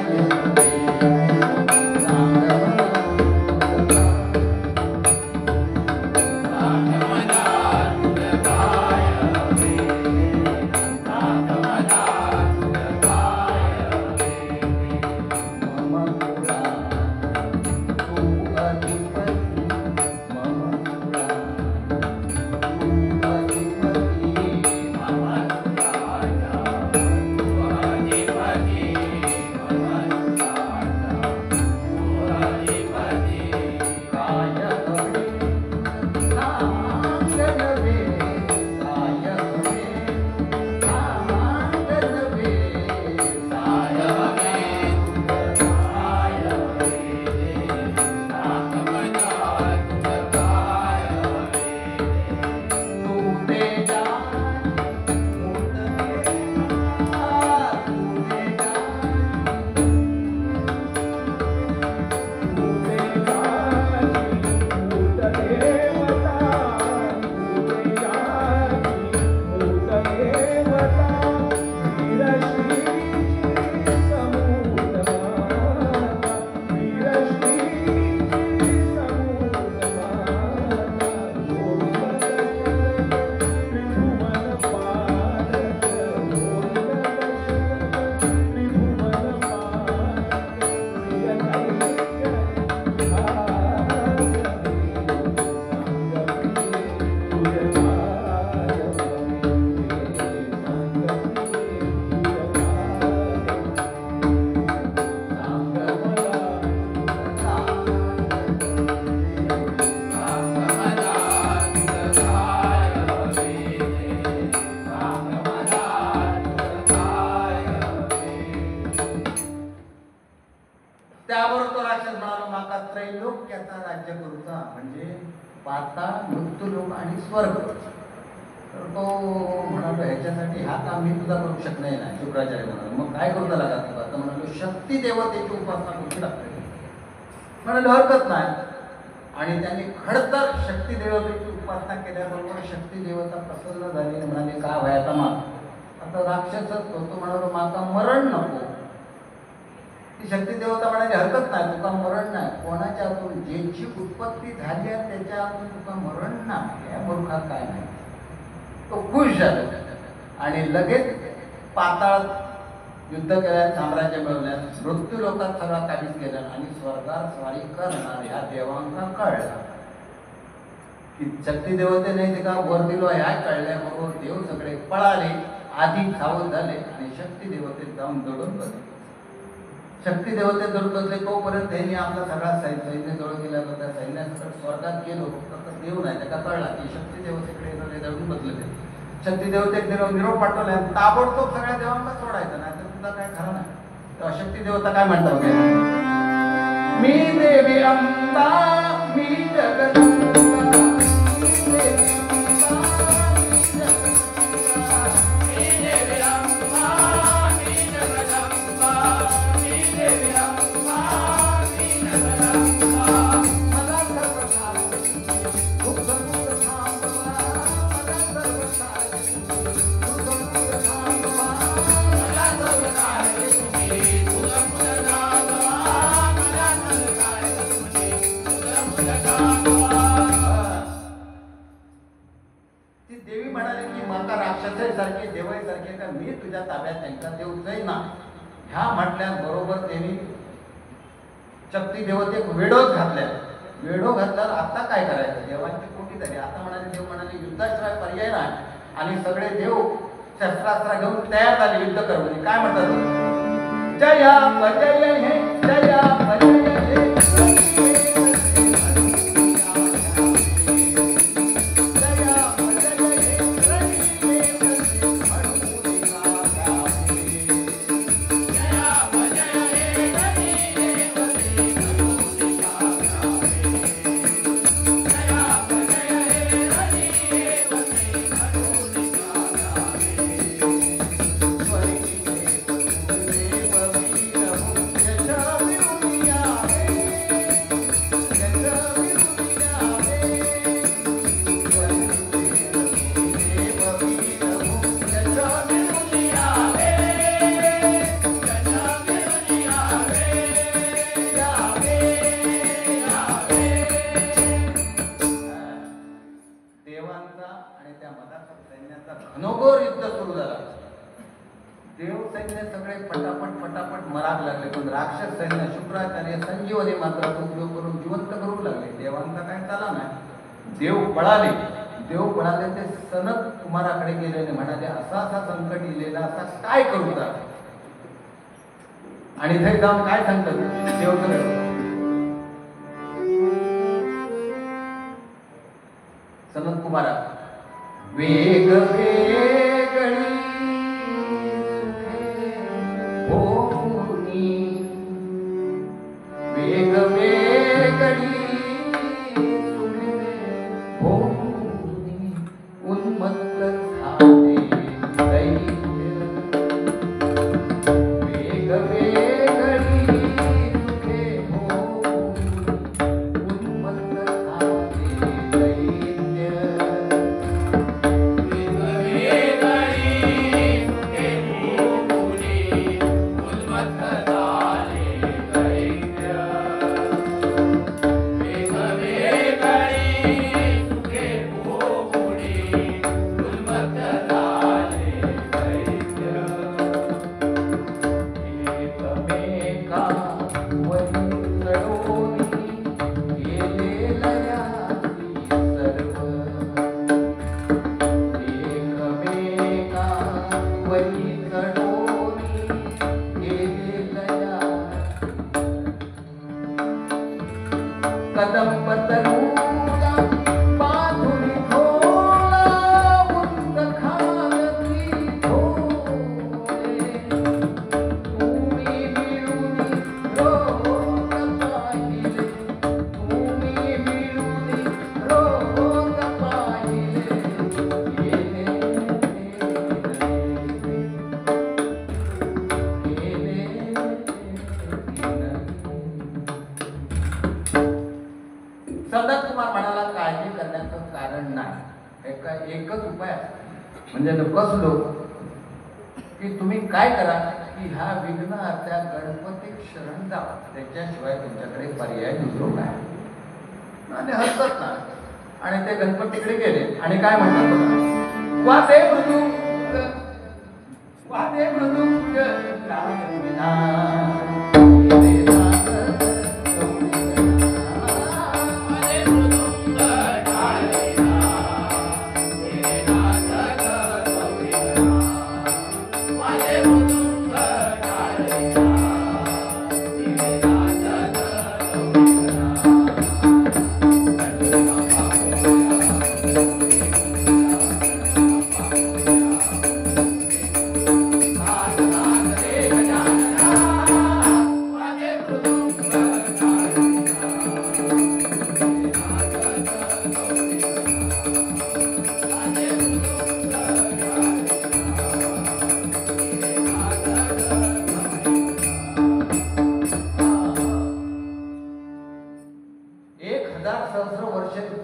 S1: त्यावर तो राक्षस म्हणाला माका त्रैलोक्याचा राज्य करूचा म्हणजे पाताळ मृत्यूलोक आणि स्वर्ग. तर तो म्हणालो ह्याच्यासाठी हा काम मी तुझा करू शकणार नाही. शुक्राचार्य म्हणालो मग काय करू लागला तुला? तर म्हणालो शक्ती देवतेची उपासना करू लागते. म्हणालो हरकत नाही. आणि त्यांनी खडतर शक्ती देवतेची उपासना केल्याबरोबर शक्ती देवता प्रसन्न झाली. म्हणाले काय व्हायचा माग आता राक्षसच तो म्हणालो माका मरण नको. ती शक्ती देवता म्हणाली हरकत नाही तुका मरण नाही. कोणाच्या हातून ज्याची उत्पत्ती झाली आहे त्याच्या हातून तुका मरण नाही. या मूर्खात काय नाही. तो खुश झाला आणि लगेच पाताळात युद्ध केल्यात, साम्राज्य मिळवल्यात, मृत्यू लोकात सगळा काबीज केला आणि स्वर्गात स्वारी करणार ह्या देवांना कळला की शक्ती देवते नाही ते का वर दिलो ह्या कळल्याबरोबर देव सगळे पळाले, आधी सावध झाले आणि शक्ती देवतेत जाऊन दडून बसले. शक्ती देवते दडून बसले तोपर्यंत त्यांनी आपला सगळा सैन्य जवळ केला होता. सैन्यासकट स्वर्गात गेलो तर देव नाही त्याला कळला की शक्ती देवतेकडे दडून बसले. शक्ती देवतेक निरोप पाठवला ताबडतोब सगळ्या देवांना सोडायचं नाही तर तुझा काय खरं नाही. तेव्हा शक्ती देवता काय म्हणतात मी देवी अंबा मी जगदंबा सारखे देवाईसारखे का मी तुझ्या ताब्यात त्यांचा देव जाई ना. ह्या म्हटल्याबरोबर त्यांनी शक्ती देवतेक वेडोच घातल्या. वेडो घातल्यावर आता काय करायचं? देवांची कोटी झाली. आता म्हणाले देव म्हणाले युद्धाशिवाय पर्याय नाही. आणि सगळे देव शस्त्रास्त्र घेऊन तयार झाले युद्ध करण्यासाठी. काय म्हणतात? जया पजय हे जया पजय हे देवांचा आणि त्या मदाकर सैन्याचा घनघोर युद्ध सुरू झाला. देव सैन्य सगळे पटापट मराग लागले, पण राक्षस सैन्य शुक्राचार्य संजीवनी मंत्राचा उपयोग करून जिवंत करू लागले. देवांचा काय चाला नाही. देव पळाले ते सनत कुमाराकडे गेले आणि म्हणाले, असा संकट इलेला असा काय करू का? आणि इथे जाऊन काय सांगतात देव सनत कुमारा, वेग वेगळी होनी, वेग वेगळी होनी, उन्मत्त झाले दैत्य. वेग वेगळी सुखे होनी, उन्मत्त झाले दैत्य. कदंब तरुला पाधुरी थोला, उंच खालती थोले. तुम्ही मिळून रोग पाहिले, तुम्ही मिळून रोग पाहिले. सनत कुमार म्हणाला, काळजी करण्याचं कारण नाही, एकच उपाय म्हणजे कसलो की तुम्ही काय करा की ह्या विघ्नहर्त्या गणपती शरण जावा, त्याच्याशिवाय तुमच्याकडे पर्याय दुसरं काय. आणि हसत ना, आणि ते गणपतीकडे गेले आणि काय म्हणतात बघा, वादे मृदुंग वादे मृदुंग लावणीना.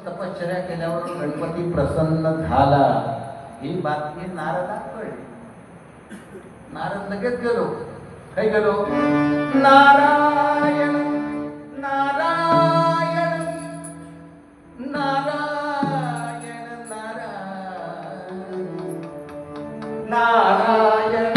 S1: तपश्चर्या केल्यावर गणपती प्रसन्न झाला, ही बातमी नारदाला कळली. नारद लगेच गेलो, काय गेलो, नारायण नारायण नारायण नारायण नारायण.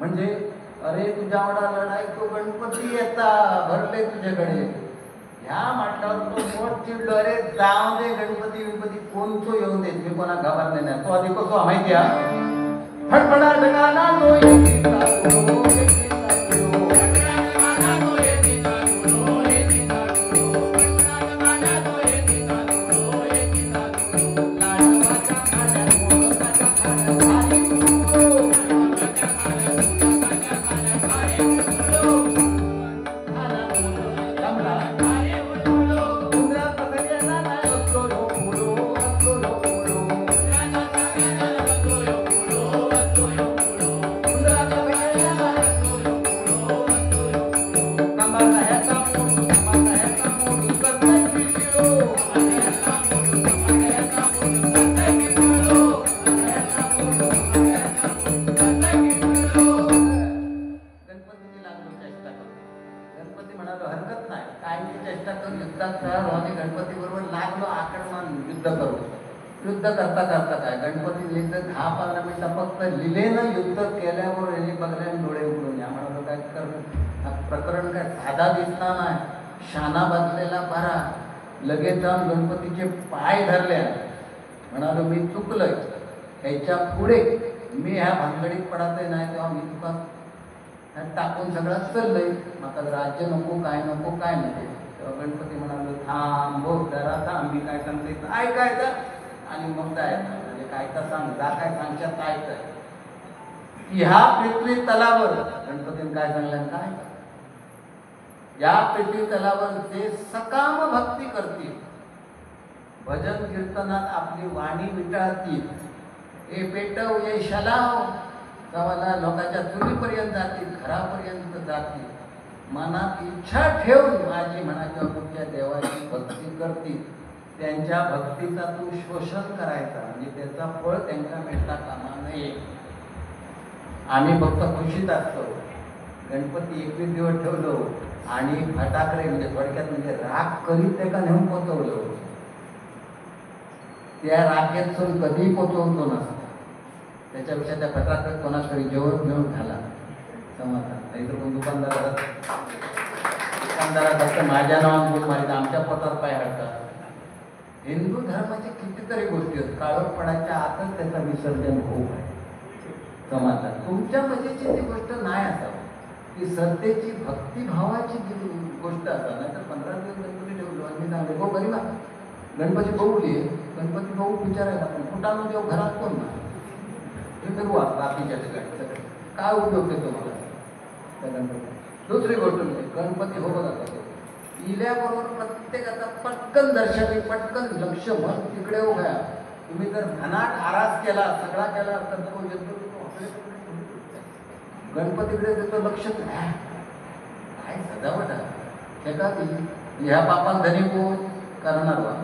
S1: म्हणजे अरे तुझ्यावडा लढाई तो गणपती येता भरले तुझ्याकडे, ह्या म्हटल्यावर तो मोठी डरे जाऊ दे, गणपती कोणतो येऊन देत, मी कोणा घाबरले नाही. तो आधी कसो माहिती आहे, फटफडा ढगाला तो युद्धात खेळालो आणि गणपती बरोबर लागलो आक्रमण युद्ध करू. युद्ध करता करता काय गणपती लिहिलं 10-15 मिनिटं फक्त लिहिलेलं युद्ध केल्यावर यांनी बघल्याने डोळे उघडून या म्हणालो काय कर प्रकरण काय साधा दिसणार नाही. शाना बांधलेला बरा लगेच जाऊन गणपतीचे पाय धरले. म्हणालो मी चुकलोय, ह्याच्या पुढे मी ह्या भानगडीत पडतही नाही तेव्हा मी तुका टाकून सगळं चाललंय. माका राज्य नको काय नको काय नको. तेव्हा गणपती म्हणालो थांब बोल जरा थांब मी काय सांगते ऐकायचं आणि मग जायचं. म्हणजे काय तर सांग जा काय सांगशात ऐकतंय. ह्या पृथ्वी तलावर गणपतीने काय सांगलं काय या पृथ्वी तलावर जे सकाम भक्ती करतील भजन कीर्तनात आपली वाणी विटाळतील हे पेटव हे शलाव गावाला लोकांच्या चुलीपर्यंत जातील घरापर्यंत जातील मनात इच्छा ठेवून माझी म्हणा किंवा तुमच्या देवाची भक्ती करतील त्यांच्या भक्तीचा तू शोषण करायचा म्हणजे त्याचा फळ त्यांना मिळता कामा नये. आम्ही फक्त खुशीत असतो. गणपती 21 दिवस ठेवलो आणि फटाकडे म्हणजे थोडक्यात म्हणजे राख करीत ते का नेऊन पोचवलं. त्या राखेतून कधी पोचवतो नसता. त्याच्यापेक्षा त्या फटाकडे कोणाकडे जेवण घेऊन घाला समाधान. नाहीतर कोण दुकानदारात फक्त माझ्या नावाने बोल मारित आमच्या पोटात पाय हडतात. हिंदू धर्माच्या कितीतरी गोष्टी आहेत काळोखपणाच्या आतच त्याचं विसर्जन होऊ आहे समाधान. तुमच्या मजेची ती गोष्ट नाही असावं की श्रद्धेची भक्तिभावाची जी गोष्ट असा नाही तर 15 दिवस गणपती ठेवलो आणि मी सांगले हो गरीबा गणपती बघूली गणपती बघू विचारायला पण फुटानो देव घरात कोण ना हे करू बाकीच्या ठिकाणी सगळे काय उपयोग देतो मला त्या गणपती. दुसरी गोष्ट म्हणजे गणपती हो बघा इल्याबरोबर प्रत्येकाचा पटकन दर्शनी पटकन लक्ष मन तिकडे उभ्या. तुम्ही जर घनाट आरास केला सगळा केला तर तो येतो गणपतीकडे त्याचं लक्ष काय सजावट आहे का ह्या पापात धनी कोण करणार वा.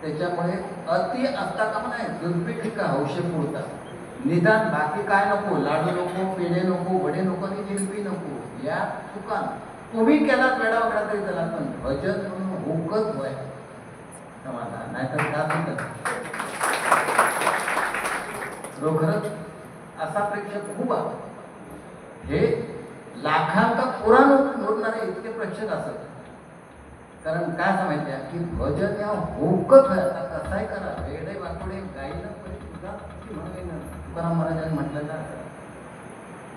S1: त्याच्यामुळे अति असता का नाही दुर्पीठ का हौशे पुरतात निदान बाकी काय नको लाडू नको पेढे नको वडे नको आणि जिलबी नको या चुकान तुम्ही केला वेळा वेळा तरी त्याला पण भजन म्हणून होकच व्हाय समाधान नाहीतर का खरंच असा प्रेक्षक खूप आहे. हे लाखांका पुराण जोडणारे इतके प्रेक्षक असत. कारण काय सांगायचं आहे की भजन या होकच आहे. आता कसाय करा वेडे वाकडे गायला म्हणून तुकाराम महाराजांनी म्हटलेलं असं.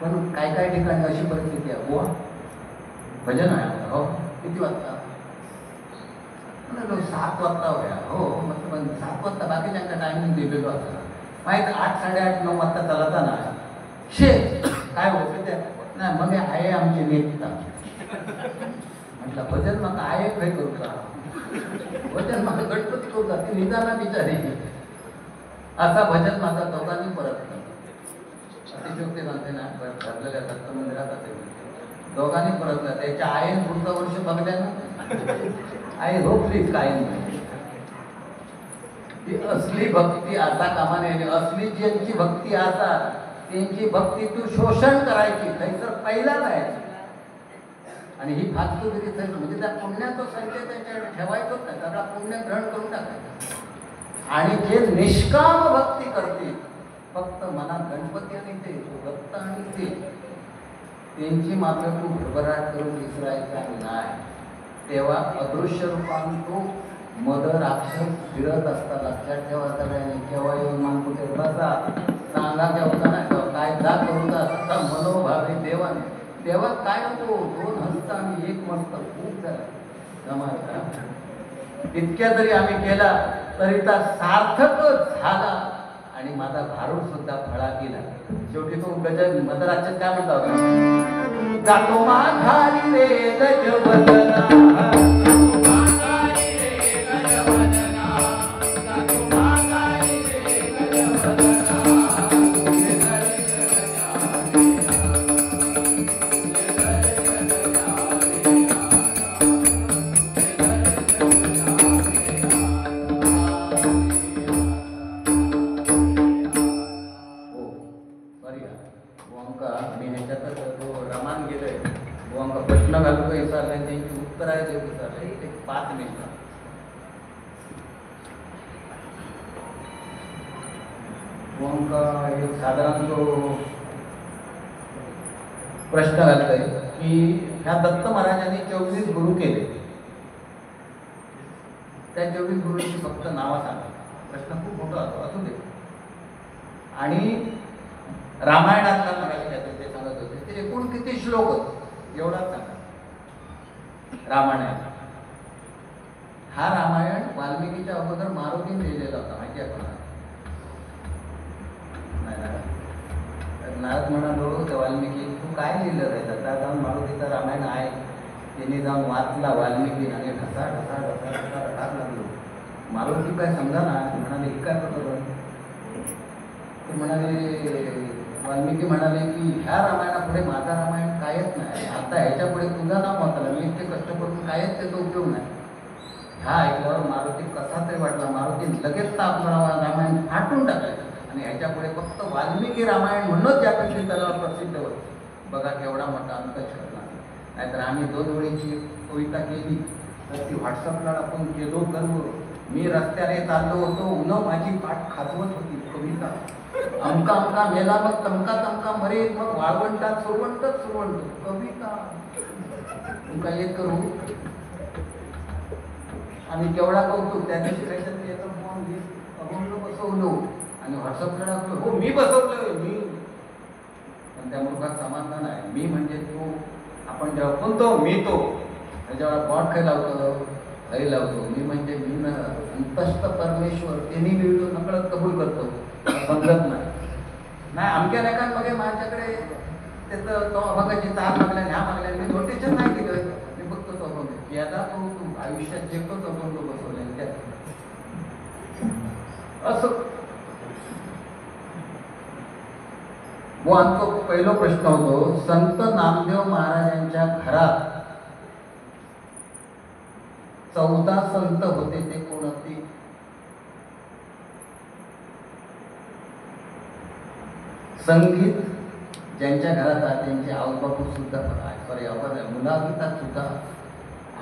S1: पण काय काय ठिकाणी अशी परिस्थिती आहे बुवा भजन आहे हो किती वाजता म्हणालो 7 वाजता होया हो मग 7 वाजता बाकीच्यांना टायमिंग दिलेलो असं माहीत 8, 8:30, 9 वाजता चालता ना शे काय होतं त्या नाही मग आहे आमची नेता म्हटलं भजन मग आहे काय करू का भजन मग गणपती करू का ती निदाना बिचारी असा भजन माझा दोघांनी परत अतिशयोक्ती सांगते ना ठरलेल्या दत्त मंदिरात असेल दोघांनी परतला. त्याच्या आईन पुढचं वर्ष बघल्यानं आई रोखलीच काय नाही. ती असली भक्ती आता कामा नये. असली ज्यांची भक्ती असतात त्यांची भक्ती तू शोषण करायची तर पहिला जायची आणि ही फालतूगिरी म्हणजे त्या पुण्याचा संचय त्यांच्याकडे ठेवायचोच नाही सगळा पुण्य ग्रहण करून टाकायचा. आणि जे निष्काम भक्ती करतील फक्त मनात गणपती आणि ते भक्त आणि ते त्यांची मात्र तू भरभराट करून विसरायचा नाही. तेव्हा अदृश्य रूपाने तो मद राक्षस फिरत असता लक्षात ठेवा सगळ्यांनी. केव्हा येऊन मान कुठे बसा सांगा केव्हा नाही काय जा करू असता मनोभावे देवाने तेव्हा काय नको 2 हस्त आणि 1 मस्त खूप झाला. इतक्या जरी आम्ही केला तरी त्या सार्थकच झाला आणि माझा भारूड सुद्धा फळा गेला. शेवटी तो गजल मदराचे काय म्हणतात जातो माघारी रे गजवदना मी ह्याच्यातच तो रमान गेलोय बुवांका प्रश्न घालून विचारले त्यांची उत्तर आहे ते विचारले एक 5 मिनिटं. बुवांका एक साधारण तो प्रश्न घालतोय की ह्या दत्त महाराजांनी 24 गुरु केले, त्या 24 गुरुंची फक्त नावं सांगा. प्रश्न खूप मोठा होतो, असू दे. आणि रामायणातला मराठी त्यात ते सांगत होते ते एकूण किती श्लोक होते एवढाच सांगा. रामायण हा रामायण वाल्मिकीच्या अगोदर मारुतीने लिहिलेला होता, माहिती आहे कोणाला? नाही ना. तर नारद म्हणालो त्या वाल्मिकी तू काय लिहिलं रे? आता जाऊन मारुतीचं रामायण आहे त्यांनी जाऊन वाचला वाल्मिकी आणि ढसा ढसा ढसा ढसा ढसाक लागलो. मारुती काय समजा ना, म्हणाले ही काय करतो? ते म्हणाले वाल्मिकी म्हणाले की ह्या रामायणापुढे माझा रामायण कायच नाही, आता ह्याच्या पुढे तुझं नाव वाचलं मी इतके कष्ट करून कायच त्याचा उपयोग नाही. ह्या ऐकल्यावर मारुती कसा तरी वाटला. मारुती लगेच आपलं रामायण फाटून टाकायचं आणि ह्याच्या पुढे फक्त वाल्मिकी रामायण म्हणूनच ज्यापेक्षा त्याला प्रसिद्ध होतं. बघा केवढा मोठा अंत छळला. नाहीतर आम्ही 2 ओळीची कविता केली तर ती व्हॉट्सअपला आपण गेलो गर्व. मी रस्त्याने चाललो होतो, उन्ह माझी पाठ खाजवत होती. कविता अमका अमका मेला मग तमका तमका मरे मग वाळवंटात सुरवंटच सुरवंट. कविता तुमका एक करू आणि केवढा कौतुक. त्या दिवशी काहीतरी याचं फोन अभंग बसवलो आणि व्हॉट्सअपला टाकलो. हो मी बसवलं मी. पण त्या मुलगात समाधान आहे. मी म्हणजे तू. आपण जेव्हा बोलतो मी तो त्याच्यावर बॉट खायला लावतो हरी लावतो. मी म्हणजे मी न अंतस्थ परमेश्वर त्यांनी व्हिडिओ नकळत कबूल करतो, समजत नाही. नाही अमक्या लेखांमध्ये माझ्याकडे त्याचं तो अभंगाची 4 मागल्या ह्या मागल्या मी नोटेशन नाही दिलं. मी फक्त तो अभंग यादा तो तू आयुष्यात जे तो अभंग बसवले त्यात असं. तो पहिला प्रश्न होतो संत नामदेव महाराजांच्या घरात 14 संत होते ते कोण होते? संगीत ज्यांच्या घरात आहे त्यांचे आऊबापू सुद्धा मुलागीतात सुद्धा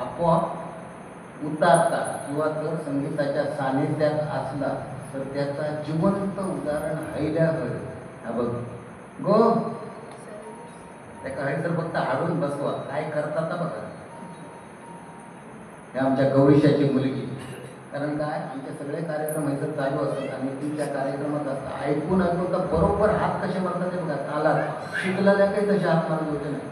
S1: आपोआप उतारतात किंवा तर संगीताच्या सानिध्यात असला तर त्याचा जिवंत उदाहरण हायल्या हवे. हा बघ गो त्या हळीतर फक्त हाडून बसवा काय करतात बघा. हे आमच्या गौरीशाची मुलगी. कारण काय आमचे सगळे कार्यक्रम इथं चालू असतात आणि तुमच्या कार्यक्रमात असतात. ऐकून ऐकून तर बरोबर हात कसे मारतात ते बघा. तालात शिकलेल्या काही तसे हात मारत होते नाही.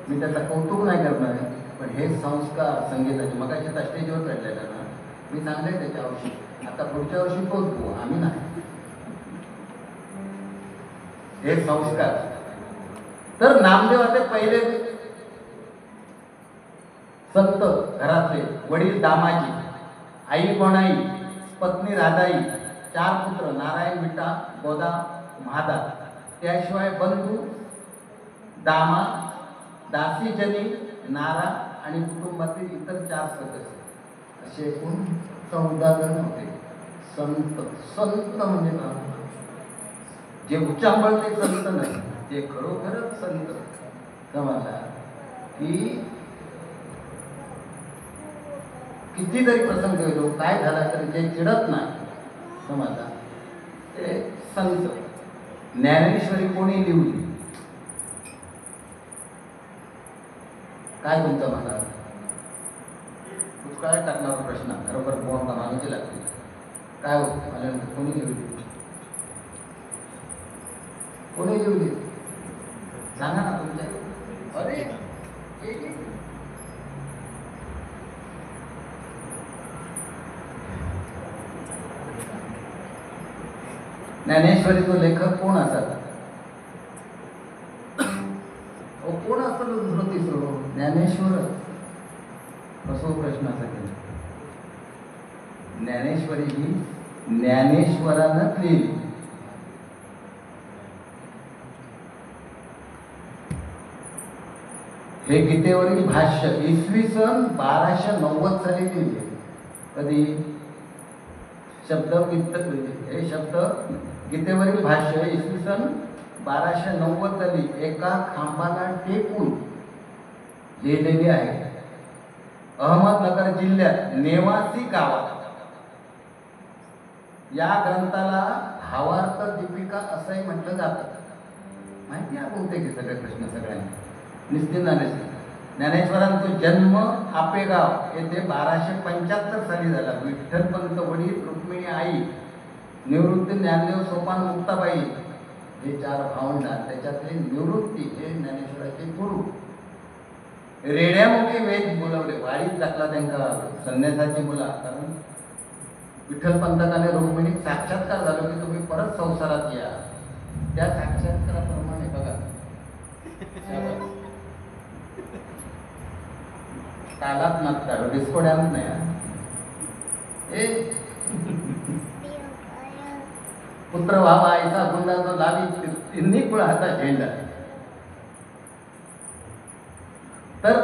S1: मी त्याचा कौतुक नाही करणार आहे, पण हे संस्कार संगीताचे मगाशी आता स्टेजवर चढलेला ना मी सांगले त्याच्या वर्षी. आता पुढच्या वर्षी पोचतो आम्ही नाही. हे संस्कार. तर नामदेवाचे पहिले संत घरातले वडील दामाजी, आई कोणाई, पत्नी राधाई, 4 पुत्र नारायण विटा गोदा महादा. त्याशिवाय बंधू दामा दासीजनी नारा आणि कुटुंबातील इतर 4 सदस्य असे एकूण 14 जण होते. संत संत म्हणजे ना जे उच्चांबळते संत नाही ते खरोखरच संत. समजला की किती जरी प्रसंग गेलो काय झाला तरी जे चिडत नाही समजला ते संत. ज्ञानेश्वरी कोणी लिहिली? काय तुमचं म्हणा काय टाकणार प्रश्न खरोखर बोलता मागायची लागते. काय होतं मला कोणी लिहिली? कोणी लिहिली सांगा ना तुमच्या. अरे ज्ञानेश्वरीचा लेखक कोण असावा? कोण असतं दुसरं तिसरं? ज्ञानेश्वर. कसो प्रश्न असा केला. ज्ञानेश्वरी ही ज्ञानेश्वरानंच लिहिली. हे गीतेवरील भाष्य इसवी सन 1290 साली लिहिले. कधी शब्द हे शब्द गीतेवरील भाष्य इसवी सन 1290 साली एका खांबाला टेकून लिहिलेली आहे. अहमदनगर जिल्ह्यात नेवासी गावात या ग्रंथाला भावार्थ दीपिका असंही म्हटलं जातं. माहिती आहे बहुतेक हे सगळे प्रश्न सगळ्यांना. निश्चित ज्ञानेश्वरांचा जन्म आपेगाव येथे 1275 साली झाला. विठ्ठलपंत वडील, रुक्मिणी आई, निवृत्ती ज्ञानदेव, सोपान मुक्ताबाई हे 4 भावंड. त्याच्यातले निवृत्ती हे ज्ञानेश्वराचे गुरु. रेड्यामुखी वेद बोलवले, वाडीत टाकला त्यांना संन्यासाची मुला. कारण विठ्ठलपंताने रुक्मिणी साक्षात्कार झालो की तुम्ही परत संसारात या. त्या साक्षात्काराप्रमाणे बघा तालात नसतात, डिस्कोड्यात नाही. पुत्र व्हावा आईचा गुंडा जो लावी तिन्ही कुळाचा झेंडा. तर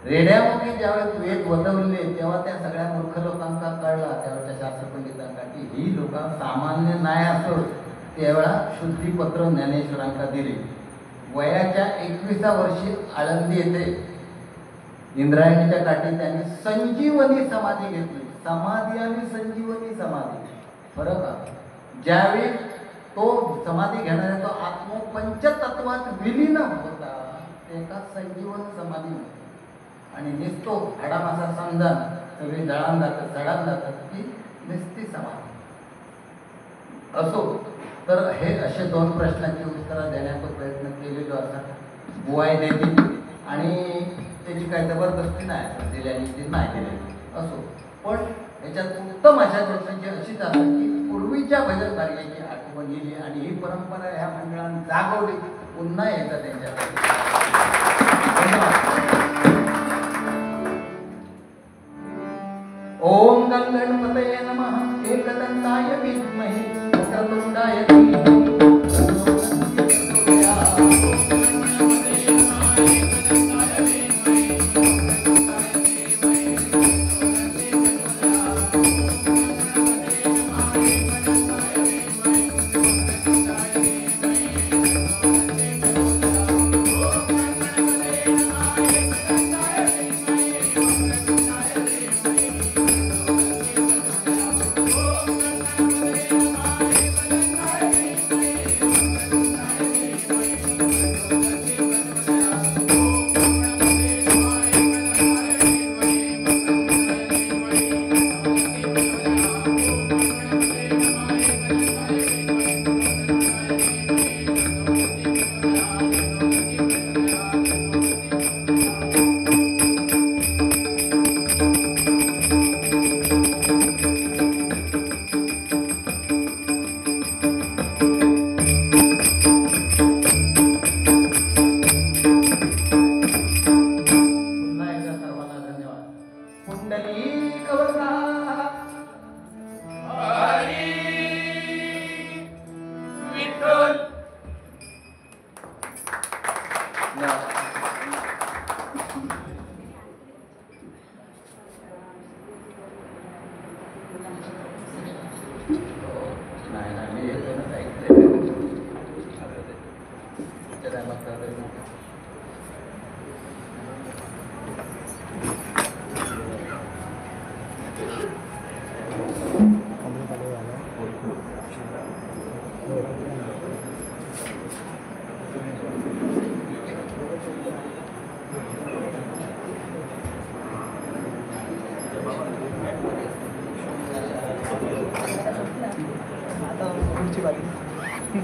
S1: रेड्यामुखी ज्यावेळेस वेद वदवले तेव्हा त्या सगळ्या मूर्ख लोकांना कळला, त्यावेळेच्या शास्त्रपंडितांना, की ही लोक सामान्य नाही असो. त्यावेळा शुद्धीपत्र ज्ञानेश्वरांना दिले. वयाच्या 21व्या वर्षी आळंदी येथे इंद्रायणीच्या काठी त्यांनी संजीवनी समाधी घेतली. समाधी आणि संजीवनी समाधी फरक आहे. ज्यावेळी तो समाधी घेणारा तो आत्मपंचतत्वात विलीन होता, एका संजीवन समाधी. आणि निसतो हाडामासा समजा सगळी जळान जातात, चढान जातात, ती निस्ती समाधी असो. तर हे असे 2 प्रश्नांची उत्तरं देण्याचा प्रयत्न केलेलो असा बुवाई देतील. आणि त्याची काही जबरदस्ती नाही दिल्याने ती नाही दिली असो. पण याच्यात उत्तम अशा गोष्टींची अशीच असतात की पूर्वीच्या भजन कार्याची आठवण येईल आणि ही परंपरा ह्या मंडळांनी जागवली. पुन्हा येतात त्यांच्याकडे. ओम गणपतये नमः. एकदंताय विद्महे वक्रतुंडाय धीमहि.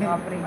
S2: बापरे.